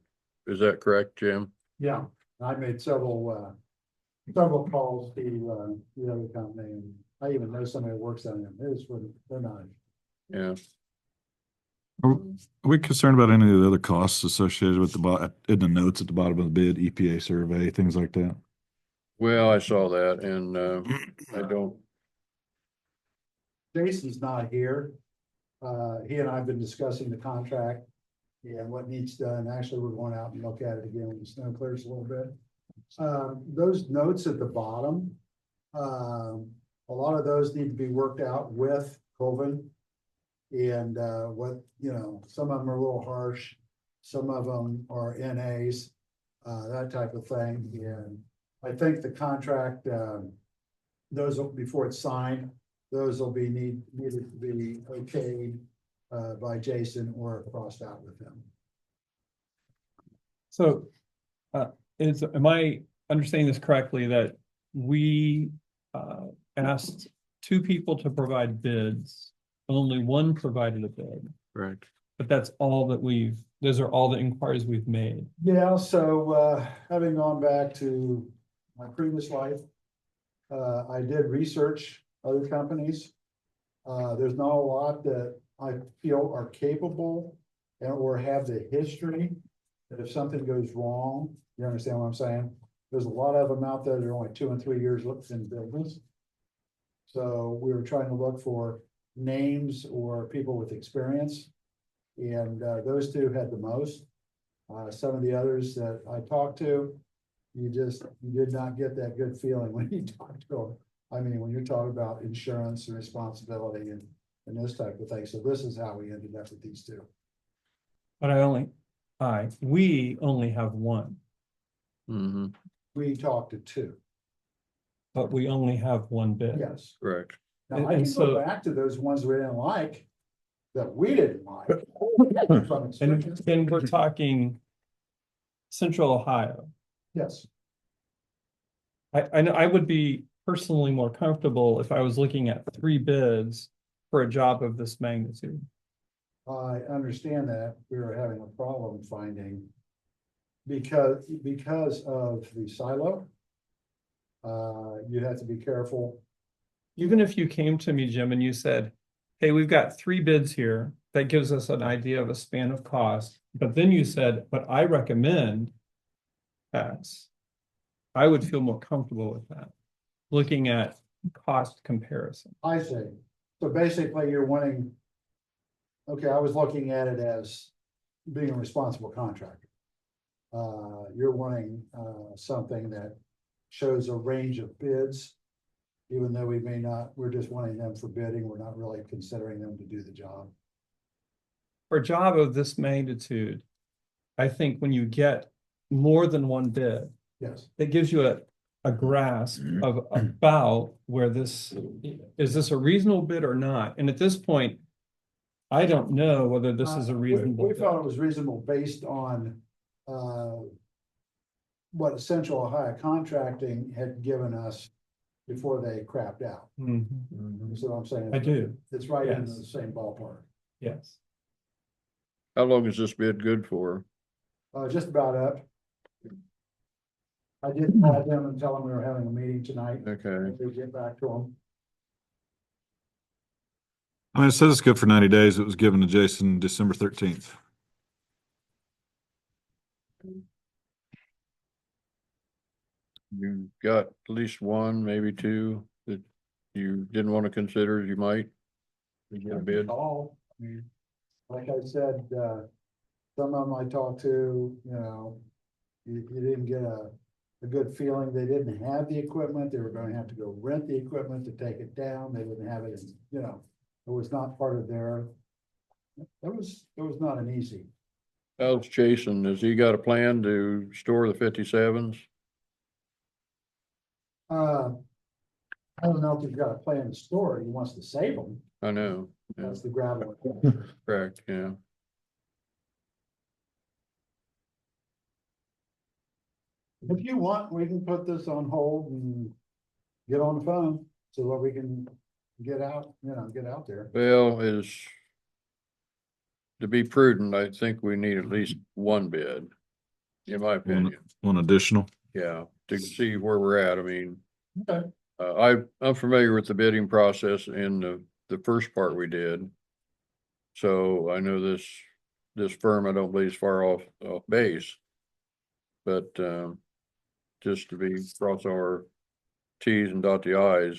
Is that correct, Jim? Yeah, I made several calls to the other company, and I even know somebody that works on them. They're not. Yeah. Are we concerned about any of the other costs associated with in the notes at the bottom of the bid, EPA survey, things like that? Well, I saw that and I don't. Jason's not here. He and I have been discussing the contract and what needs done. Actually, we're going out and look at it again when the snow clears a little bit. Those notes at the bottom, a lot of those need to be worked out with Colvin. And what, you know, some of them are a little harsh, some of them are NAs, that type of thing. And I think the contract, those will, before it's signed, those will be needed to be okayed by Jason or crossed out with him. So, am I understanding this correctly that we asked 2 people to provide bids, only 1 provided a bid, Right. but that's all that those are all the inquiries we've made. Yeah, so having gone back to my previous life, I did research other companies. There's not a lot that I feel are capable and or have the history that if something goes wrong, you understand what I'm saying? There's a lot of them out there that are only 2 and 3 years in business. So we were trying to look for names or people with experience. And those two had the most. Some of the others that I talked to, you did not get that good feeling when you talked to them. I mean, when you're talking about insurance and responsibility and those type of things. So this is how we ended up with these two. But we only have one, Mm-hmm, We talked to two, but we only have one bid. yes. correct. Now, And- I and can so- go back to those ones we didn't like, that we didn't like. From And, experience. and we're talking Central Ohio. Yes, I know I would be personally more comfortable if I was looking at 3 bids for a job of this magnitude. I understand that we were having a problem finding. Because of the silo. You have to be careful. Even if you came to me, Jim, and you said, hey, we've got 3 bids here, that gives us an idea of a span of cost. But then you said, but I recommend X. I would feel more comfortable with that, looking at cost comparison. I see. So basically you're wanting. Okay, I was looking at it as being a responsible contractor. You're wanting, something that shows a range of bids. Even though we may not, we're just wanting them for bidding, we're not really considering them to do the job. For a job of this magnitude, I think when you get more than one bid, Yes, that gives you a grasp of about where this, is this a reasonable bid or not? And at this point, I don't know whether this is a reasonable. We bid. felt it was reasonable based on, what Central Ohio Contracting had given us before they crapped out. Mhm. You see what I'm saying? I do, It's right in Yes. the same ballpark. yes. How long is this bid good for? Just about up. I did call them and tell them we were having a meeting tonight. Okay, We'll get back to them. I mean, it says it's good for 90 days. It was given to Jason December 13th. you got at least one, maybe two that you didn't want to consider, you might. You get a bid. Call. I mean, like I said, some of them I talked to, you didn't get a good feeling. They didn't have the equipment. They were gonna have to go rent the equipment to take it down. They didn't have it, it was not part of their. It was not an easy. How's Jason? Has he got a plan to store the 57s? I don't know if he's got a plan to store. He wants to save them. I know, yeah, That's the gravel. correct, yeah. If you want, we can put this on hold and get on the phone so that we can get out, get out there. Well, to be prudent, I think we need at least one bid, in my opinion. One additional. Yeah, to see where we're at. I mean, Okay. I'm familiar with the bidding process in the first part we did. So I know this firm, I don't believe is far off base. But, just to be cross our Ts and dot the Is,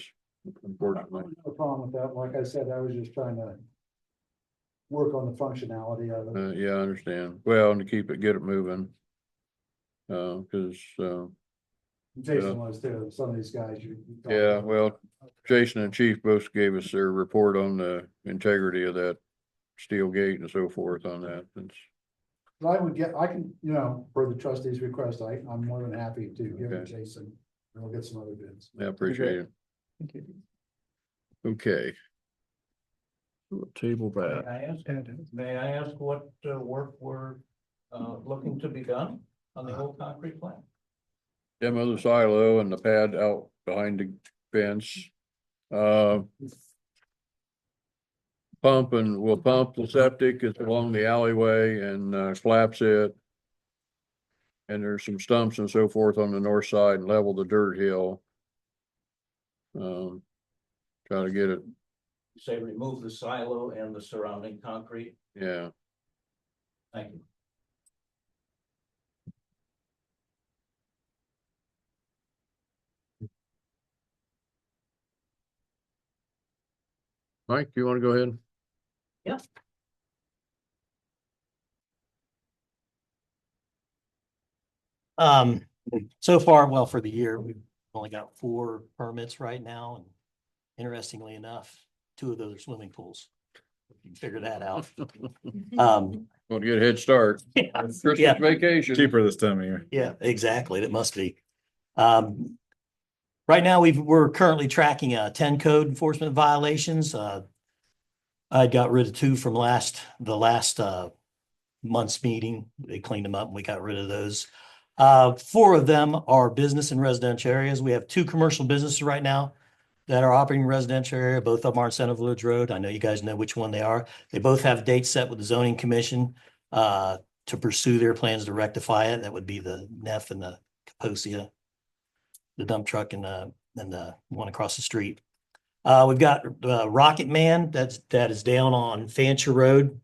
unfortunately. No problem with that. Like I said, I was just trying to work on the functionality of it. Yeah, I understand. Well, and to get it moving. Cause, Jason was too. Some of these guys talked yeah, about. well, Jason and Chief both gave us their report on the integrity of that steel gate and so forth on that. I can, for the trustees' request, I'm more than happy to give it Okay. to Jason. And we'll get some other bids. I appreciate it. Thank you. Okay. We'll table May that. may I ask what work we're looking to be done on the old concrete plant? Demo the silo and the pad out behind the fence. We'll pump the septic, it's along the alleyway and collapse it. And there's some stumps and so forth on the north side and level the dirt hill. Try to get it, Say remove the silo and the surrounding concrete. yeah. Thank you. Mike, you want to go ahead? Yeah. So far, well, for the year, we've only got 4 permits right now, and interestingly enough, 2 of those are swimming pools. You can figure that out. Want to get a head start. Yeah. Christmas Yeah. vacation. Cheaper this time of year. Yeah, exactly. That must be. Right now, we're currently tracking 10 code enforcement violations. I got rid of 2 from the last month's meeting. They cleaned them up and we got rid of those. 4 of them are business and residential areas. We have 2 commercial businesses right now that are operating in residential area. Both of them are on Center Village Road. I know you guys know which one they are. They both have dates set with the zoning commission to pursue their plans to rectify it. That would be the Neff and the Kaposia, the dump truck and the one across the street. We've got Rocket Man that is down on Fancher Road.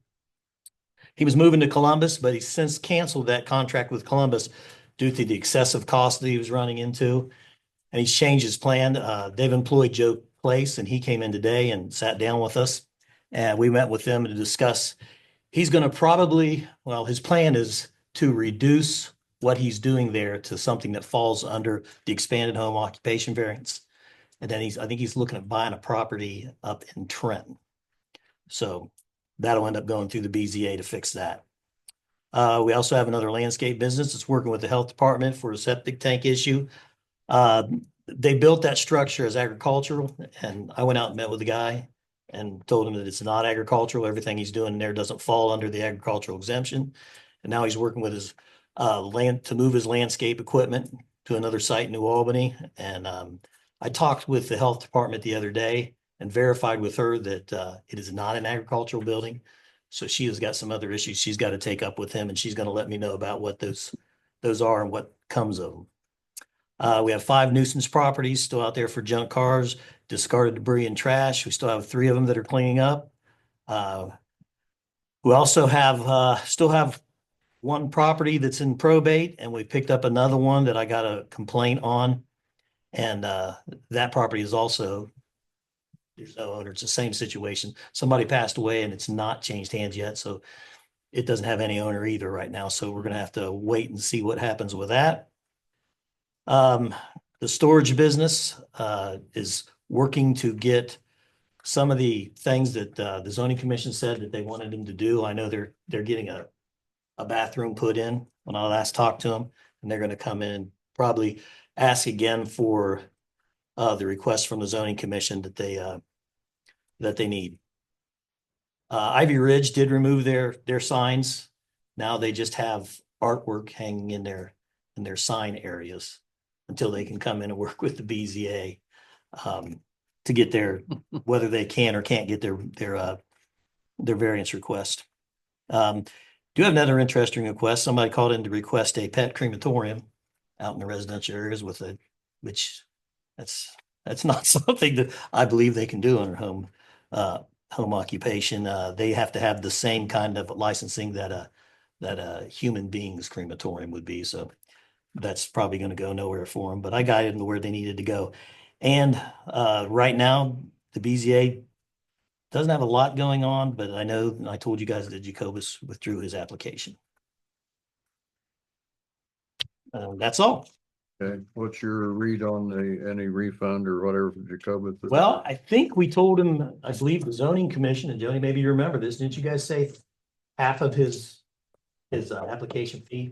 He was moving to Columbus, but he's since canceled that contract with Columbus due to the excessive cost that he was running into. And he's changed his plan. They've employed Joe Place, and he came in today and sat down with us. And we met with them to discuss. He's going to probably, well, his plan is to reduce what he's doing there to something that falls under the expanded home occupation variance. And then I think he's looking at buying a property up in Trenton. So that'll end up going through the BZA to fix that. We also have another landscape business that's working with the health department for a septic tank issue. They built that structure as agricultural, and I went out and met with the guy and told him that it's not agricultural. Everything he's doing there doesn't fall under the agricultural exemption. And now he's working with his land to move his landscape equipment to another site in New Albany. And I talked with the health department the other day and verified with her that it is not an agricultural building. So she has got some other issues she's got to take up with him, and she's going to let me know about what those are and what comes of them. We have 5 nuisance properties still out there for junk cars, discarded debris and trash. We still have 3 of them that are cleaning up. We also still have 1 property that's in probate, and we picked up another one that I got a complaint on. And that property is also, there's no owner. It's the same situation. Somebody passed away and it's not changed hands yet. So it doesn't have any owner either right now. So we're going to have to wait and see what happens with that. The storage business is working to get some of the things that the zoning commission said that they wanted them to do. I know they're getting a bathroom put in when I last talked to them, and they're going to come in and probably ask again for the request from the zoning commission that they need. Ivy Ridge did remove their signs. Now they just have artwork hanging in their sign areas until they can come in and work with the BZA to get whether they can or can't get their variance request. Do have another interesting request. Somebody called in to request a pet crematorium out in the residential areas which that's not something that I believe they can do under home occupation. They have to have the same kind of licensing that a human being's crematorium would be. So that's probably going to go nowhere for them, but I guided them to where they needed to go. And right now, the BZA doesn't have a lot going on, but I know, I told you guys that Jacobus withdrew his application. That's all. Okay, what's your read on any refund or whatever from Jacobus? Well, I think we told him, I believe the zoning commission, and Joni, maybe you remember this, didn't you guys say half of his application fee?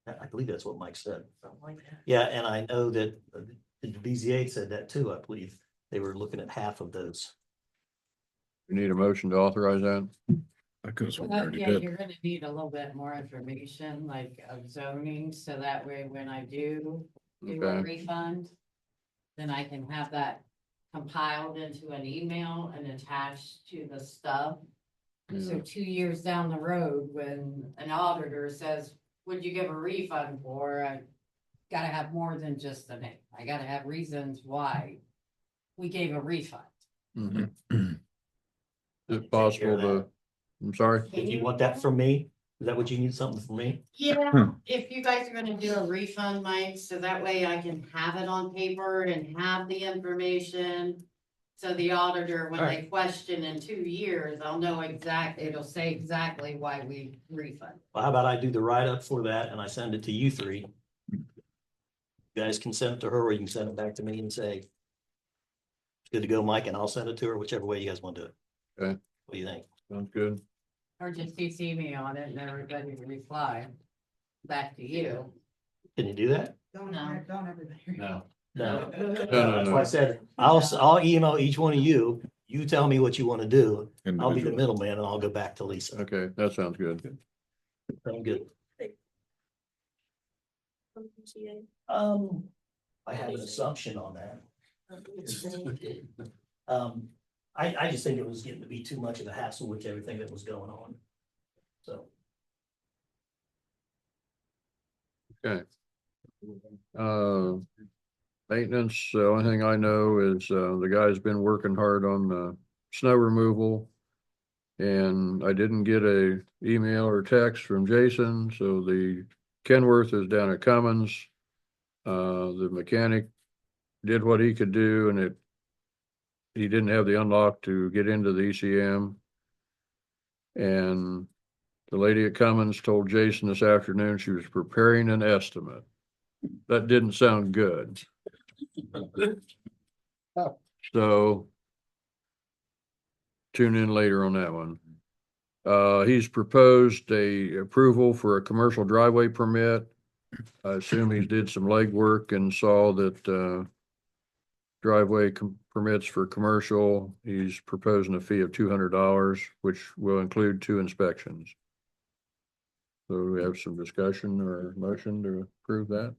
I believe that's what Mike said. Something like that. Yeah, and I know that the BZA said that too. I believe they were looking at half of those. You need a motion to authorize that? I could have sworn we Well, already yeah, did. you're gonna need a little bit more information, like of zoning, so that way when I do a Okay. refund, then I can have that compiled into an email and attached to the stub. So 2 years down the road, when an auditor says, "Would you give a refund for?" I gotta have more than just the name. I gotta have reasons why we gave a refund. Is it possible to I'm sorry. If you want that from me, is that what you need, something from me? Yeah, if you guys are gonna do a refund, Mike, so that way I can have it on paper and have the information. So the auditor, when they question in 2 years, I'll know it'll say exactly why we refund. Well, how about I do the write-up for that and I send it to you three? You guys can send it to her, or you can send it back to me and say, it's good to go, Mike, and I'll send it to her, whichever way you guys want to do it. Okay. What do you think? Sounds good. Or just CC me on it and everybody will reply back to you. Can you do that? No. No. No. no, That's no. why I said, I'll email each one of you. You tell me what you want to do. I'll be the Individual. middleman and I'll go back to Lisa. Okay, that sounds good. I'm good. I have an assumption on that. I just think it was getting to be too much of a hassle with everything that was going on. So. Okay. Maintenance, the only thing I know is, the guy's been working hard on the snow removal. And I didn't get a email or text from Jason, so the Kenworth is down at Cummins. The mechanic did what he could do, and he didn't have the unlock to get into the ECM. And the lady at Cummins told Jason this afternoon she was preparing an estimate. That didn't sound good. So tune in later on that one. He's proposed a approval for a commercial driveway permit. I assume he did some legwork and saw that, driveway permits for commercial, he's proposing a fee of $200, which will include 2 inspections. So we have some discussion or motion to approve that.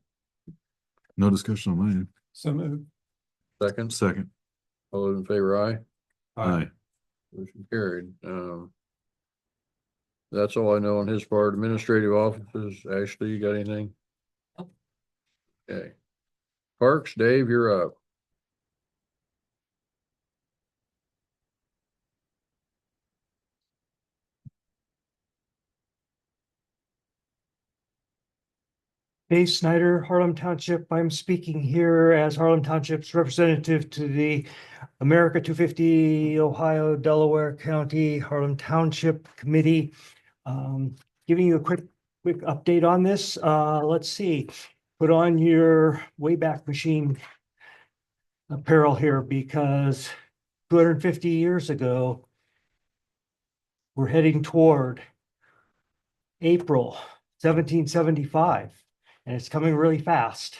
No discussion on mine. So moved. Second, Second. all those in favor, aye. Aye. Motion carried. That's all I know on his part. Administrative offices, Ashley, you got anything? Okay. Parks, Dave, you're up. Dave Snyder, Harlem Township. I'm speaking here as Harlem Township's representative to the America 250 Ohio Delaware County Harlem Township Committee. Giving you a quick update on this. Let's see. Put on your Wayback Machine apparel here, because 250 years ago, we're heading toward April 1775. And it's coming really fast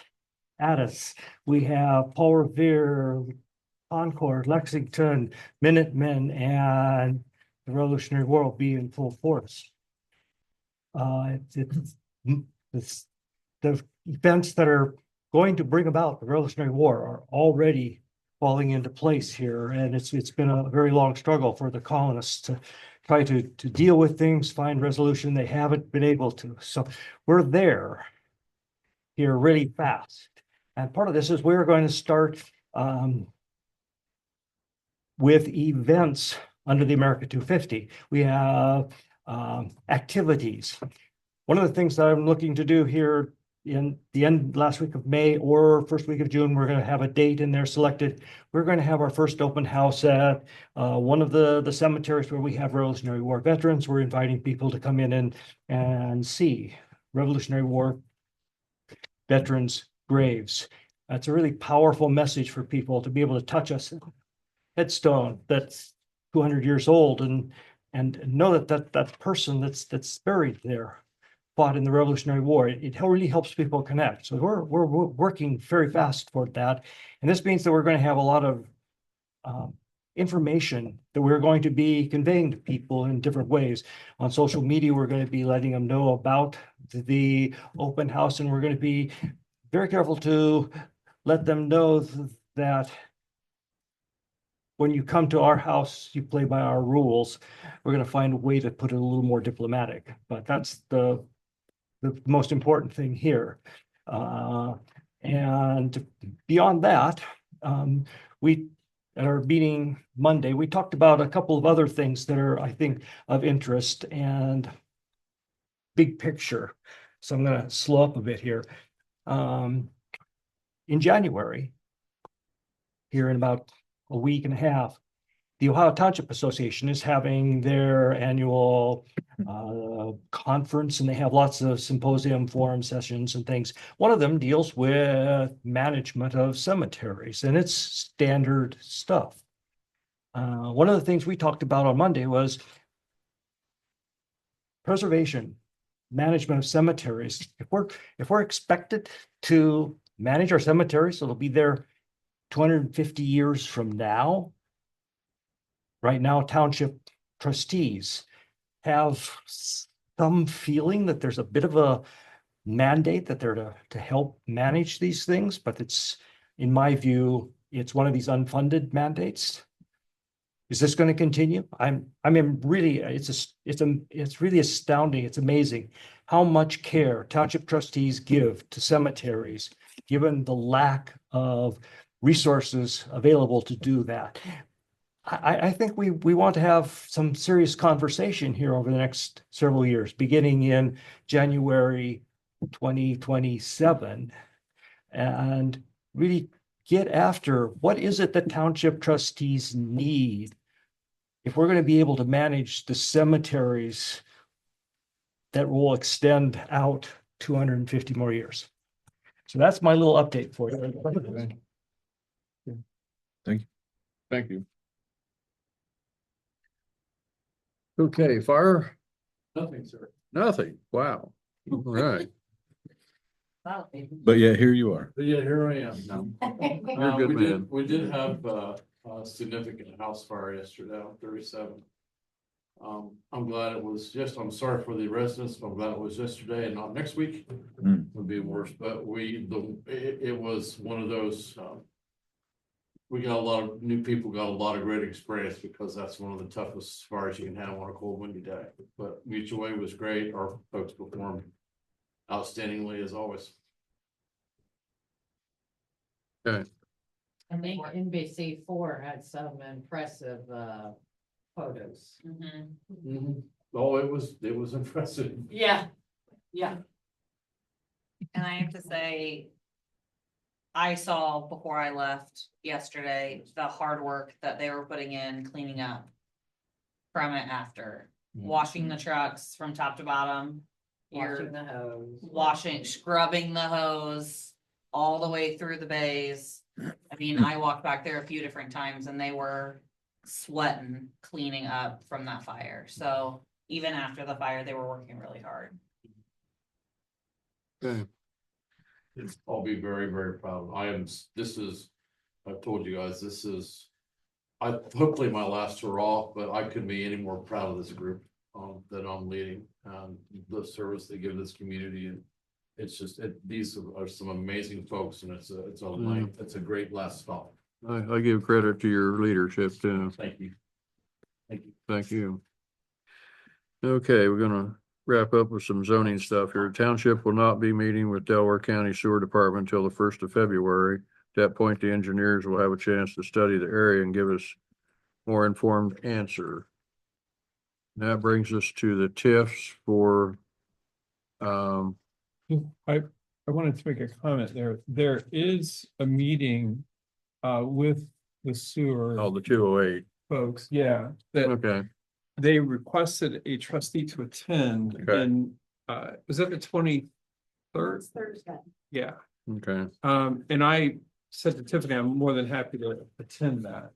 at us. We have Paul Revere, Concord, Lexington, Minutemen, and the Revolutionary War will be in full force. It's the events that are going to bring about the Revolutionary War are already falling into place here, and it's been a very long struggle for the colonists to try to deal with things, find resolution. They haven't been able to. So we're there here really fast. And part of this is we're going to start with events under the America 250. We have activities. One of the things that I'm looking to do here in the last week of May or first week of June, we're going to have a date in there selected. We're going to have our first open house at one of the cemeteries where we have Revolutionary War veterans. We're inviting people to come in and see Revolutionary War veterans' graves. That's a really powerful message for people to be able to touch a headstone that's 200 years old and know that person that's buried there fought in the Revolutionary War. It really helps people connect. So we're working very fast toward that. And this means that we're going to have a lot of information that we're going to be conveying to people in different ways. On social media, we're going to be letting them know about the open house, and we're going to be very careful to let them know that when you come to our house, you play by our rules. We're going to find a way to put it a little more diplomatic, but that's the most important thing here. And beyond that, we at our meeting Monday, we talked about a couple of other things that are, I think, of interest and big picture. So I'm gonna slow up a bit here. In January, here in about a week and a half, the Ohio Township Association is having their annual conference, and they have lots of symposium, forum sessions and things. One of them deals with management of cemeteries, and it's standard stuff. One of the things we talked about on Monday was preservation, management of cemeteries. If we're expected to manage our cemeteries, so it'll be there 250 years from now. Right now, township trustees have some feeling that there's a bit of a mandate that they're to help manage these things, but it's, in my view, it's one of these unfunded mandates. Is this going to continue? I mean, really, it's really astounding. It's amazing how much care township trustees give to cemeteries, given the lack of resources available to do that. I think we want to have some serious conversation here over the next several years, beginning in January 2027, and really get after what is it that township trustees need if we're going to be able to manage the cemeteries that will extend out 250 more years. So that's my little update for you. Thank you. Thank you. Okay, fire? Nothing, sir. Nothing. Wow. All right. But yeah, here you are. But yeah, here I am now. You're a good man. We did have a significant house fire yesterday on 37. I'm glad it was I'm sorry for the residents, but I'm glad it was yesterday and not next week. Would be worse, but it was one of those, we got a lot of new people, got a lot of great experience because that's one of the toughest fires you can have on a cold windy day. But Mutual Way was great. Our folks performed outstandingly as always. Okay. I think NBC 4 had some impressive photos. Oh, it was impressive. Yeah, yeah. And I have to say, I saw before I left yesterday, the hard work that they were putting in cleaning up from it after, washing the trucks from top to bottom. Washing the hose. Scrubbing the hose all the way through the bays. I mean, I walked back there a few different times and they were sweating, cleaning up from that fire. So even after the fire, they were working really hard. Okay. I'll be very, very proud. I've told you guys, hopefully my last hurrah, but I couldn't be any more proud of this group that I'm leading. The service they give this community, and it's just, these are some amazing folks, and it's a great last stop. I give credit to your leadership too. Thank you. Thank you. Thank you. Okay, we're gonna wrap up with some zoning stuff here. Township will not be meeting with Delaware County Sewer Department until the 1st of February. At that point, the engineers will have a chance to study the area and give us more informed answer. That brings us to the TIFs for, I wanted to make a comment there. There is a meeting with the sewer the 208. folks, yeah, that Okay, they requested a trustee to attend, Okay. and was that the 23rd? Thursday. Yeah, okay. and I said to Tiffany, I'm more than happy to attend that.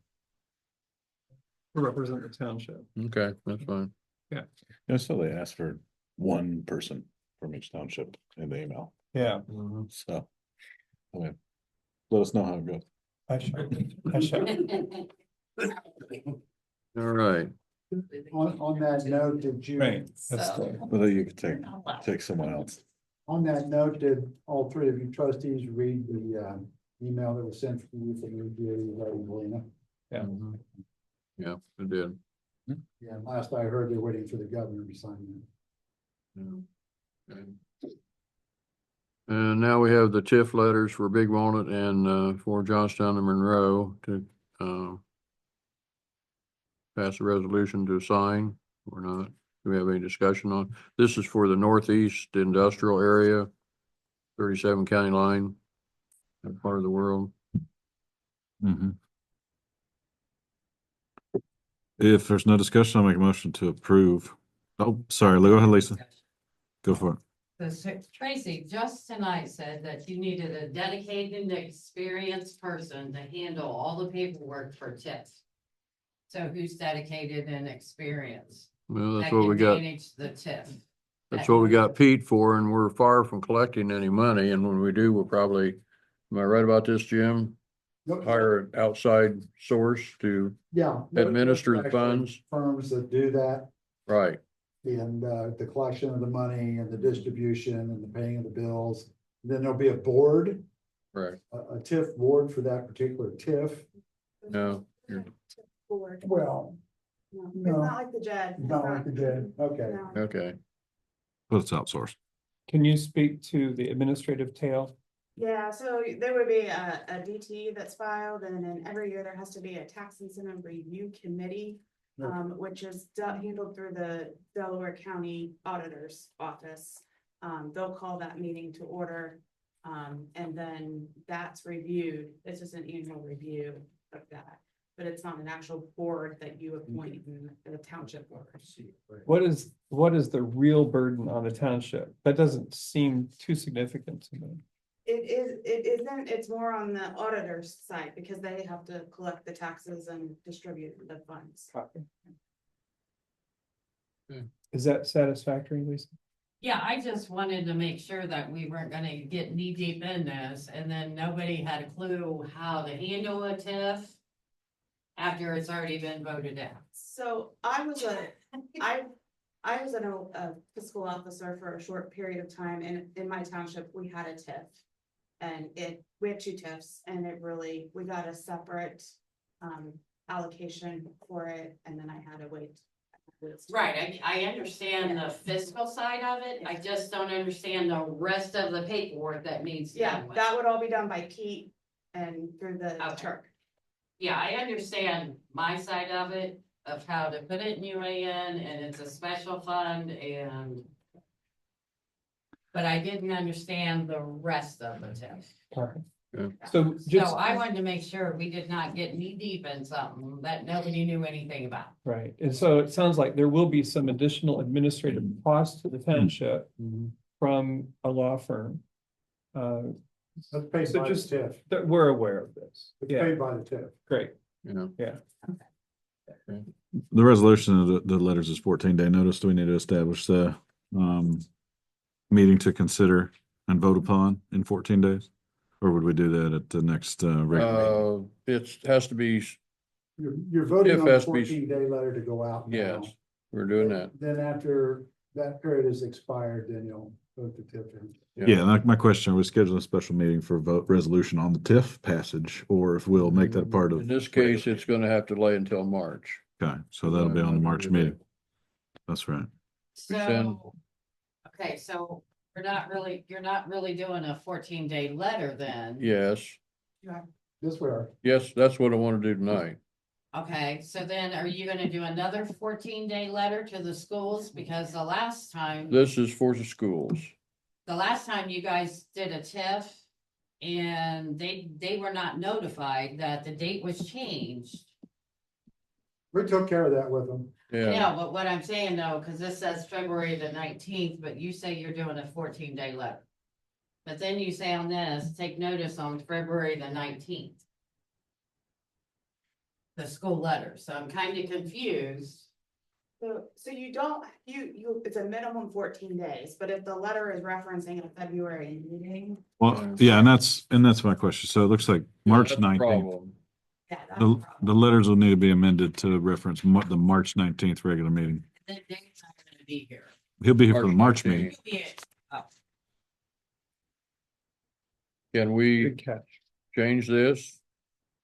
To represent the township. Okay, that's fine. Yeah. So they asked for one person from each township in the email. Yeah. So, I mean, let us know how it goes. I shall. All right. On that note, did you? Right, that's So- the, Whether you could take someone else. On that note, did all three of you trustees read the email that was sent from you from the EPA regarding Galena? yeah. Yeah, it did. Yeah, last I heard, they're waiting for the governor to sign Okay. And now we have the TIF letters for Big Walnut and for Johnstown and Monroe to pass a resolution to sign or not? Do we have any discussion on? This is for the northeast industrial area, 37 county line, that part of the world. Mhm. If there's no discussion, I'll make a motion to approve. Oh, sorry, go ahead, Lisa. Go for it. Tracy, just tonight said that you needed a dedicated and experienced person to handle all the paperwork for TIF. So who's dedicated and experienced? Well, that's That what can we got. manage the TIF. That's what we got Pete for, and we're far from collecting any money, and when we do, we'll probably, am I right about this, Jim? Nope. Hire an outside source to, Yeah. Administer the Actually funds. Firms that do that, right, and the collection of the money and the distribution and the paying of the bills. Then there'll be a board, right, a TIF board for that particular TIF. no, you're, Board. Well, No, it's no. not like the JED. It's not like the JED. Okay. No. okay. But it's outsourced. Can you speak to the administrative tail? Yeah, so there would be a DT that's filed, and then every year there has to be a tax incentive review committee, which is handled through the Delaware County Auditor's Office. They'll call that meeting to order, and then that's reviewed. This is an annual review of that, but it's not an actual board that you appoint in the township board. What is the real burden on the township? That doesn't seem too significant to me. It isn't, it's more on the auditor's side because they have to collect the taxes and distribute the funds. Is that satisfactory, Lisa? Yeah, I just wanted to make sure that we weren't gonna get knee deep in this and then nobody had a clue how to handle a TIF after it's already been voted out. So I was a fiscal officer for a short period of time, and in my township, we had a TIF. And we had two TIFs, and we got a separate allocation for it, and then I had to wait. Right, I understand the fiscal side of it, I just don't understand the rest of the paperwork that needs to be Yeah, done with. that would all be done by Pete and through the Okay. Turk. Yeah, I understand my side of it, of how to put it in UAN, and it's a special fund, but I didn't understand the rest of the TIF. Yeah. So So just, I wanted to make sure we did not get knee deep in something that nobody knew anything about. right, and so it sounds like there will be some additional administrative costs to the township from a law firm. That's paid So by the just TIF. that we're aware of this. It's Yeah, paid by the TIF. great. You know, The resolution of the letters is 14-day notice. Do we need to establish the meeting to consider and vote upon in 14 days? Or would we do that at the next regular meeting? it has to be, You're voting TIF on a has to be- 14-day letter to go out now. yes, we're doing that. Then after that period is expired, then you'll vote the TIF in. Yeah, my question, are we scheduling a special meeting for vote resolution on the TIF passage, or if we'll make that part of? In this case, it's gonna have to lay until March. Okay, so that'll be on the March meeting. That's right. So, okay, so you're not really doing a 14-day letter then? Yes, Yes, we are. yes, that's what I want to do tonight. Okay, so then are you gonna do another 14-day letter to the schools? Because the last time This is for the schools. you guys did a TIF and they were not notified that the date was changed. We took care of that with them. Yeah, Yeah, but what I'm saying though, cause this says February the 19th, but you say you're doing a 14-day letter. But then you say on this, take notice on February the 19th. The school letter, so I'm kind of confused. So you don't, it's a minimum 14 days, but if the letter is referencing a February meeting. Well, yeah, and that's my question. So it looks like March that's the 19th. problem. Yeah, that's The letters will need to be amended to reference the March 19th regular meeting. Then Dave's not gonna be here. He'll be here for the March 19th. meeting. He'll be at- Can we Good catch. change this?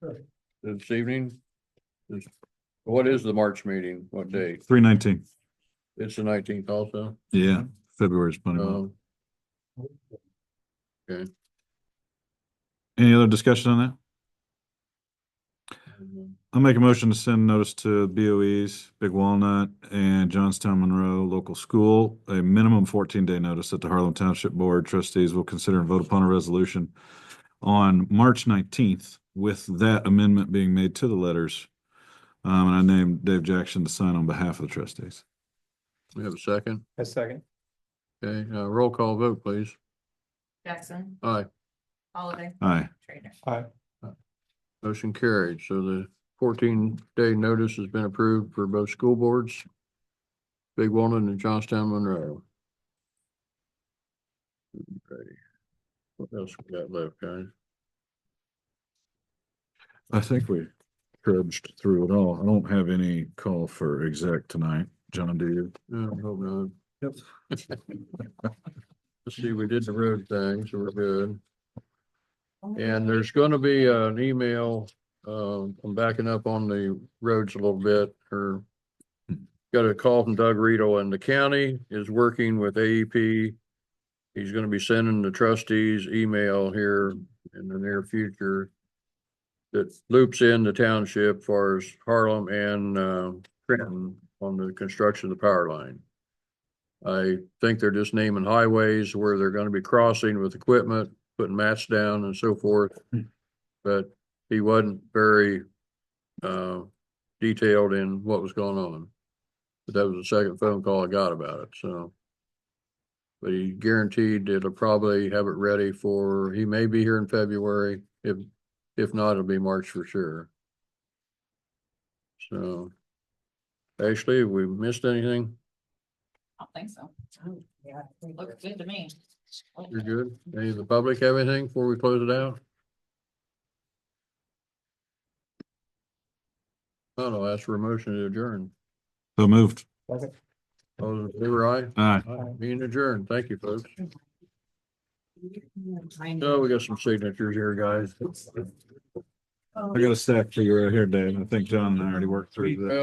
Sure. This evening? What is the March meeting? What date? 3/19. It's the 19th also? Yeah, February's plenty. Okay. Any other discussion on that? I'll make a motion to send notice to BOEs, Big Walnut and Johnstown Monroe Local School, a minimum 14-day notice that the Harlem Township Board Trustees will consider and vote upon a resolution on March 19th, with that amendment being made to the letters. And I named Dave Jackson to sign on behalf of the trustees. We have a second. A second. Okay, roll call vote, please. Jackson, Aye. Holiday, Aye. Trainer. Aye. Motion carried. So the 14-day notice has been approved for both school boards, Big Walnut and Johnstown Monroe. Ready. What else we got left, guys? I think we trudged through it all. I don't have any call for exec tonight. John, do you? No, hope not. Yep. Let's see, we did the road thing, so we're good. And there's gonna be an email, I'm backing up on the roads a little bit, or got a call from Doug Riedel, and the county is working with AEP. He's gonna be sending the trustees email here in the near future that loops in the township as far as Harlem and Trenton on the construction of the power line. I think they're just naming highways where they're gonna be crossing with equipment, putting mats down and so forth. But he wasn't very detailed in what was going on. But that was the second phone call I got about it, so. But he guaranteed it'll probably have it ready for, he may be here in February. If not, it'll be March for sure. So. Ashley, have we missed anything? I don't think so. Looks good to me. You're good? Any of the public have anything before we close it out? I'll ask for a motion to adjourn. So moved. All those in favor, aye? Aye. Being adjourned. Thank you, folks. Oh, we got some signatures here, guys. I got a stack for you right here, Dave. I think John and I already worked through that. Well,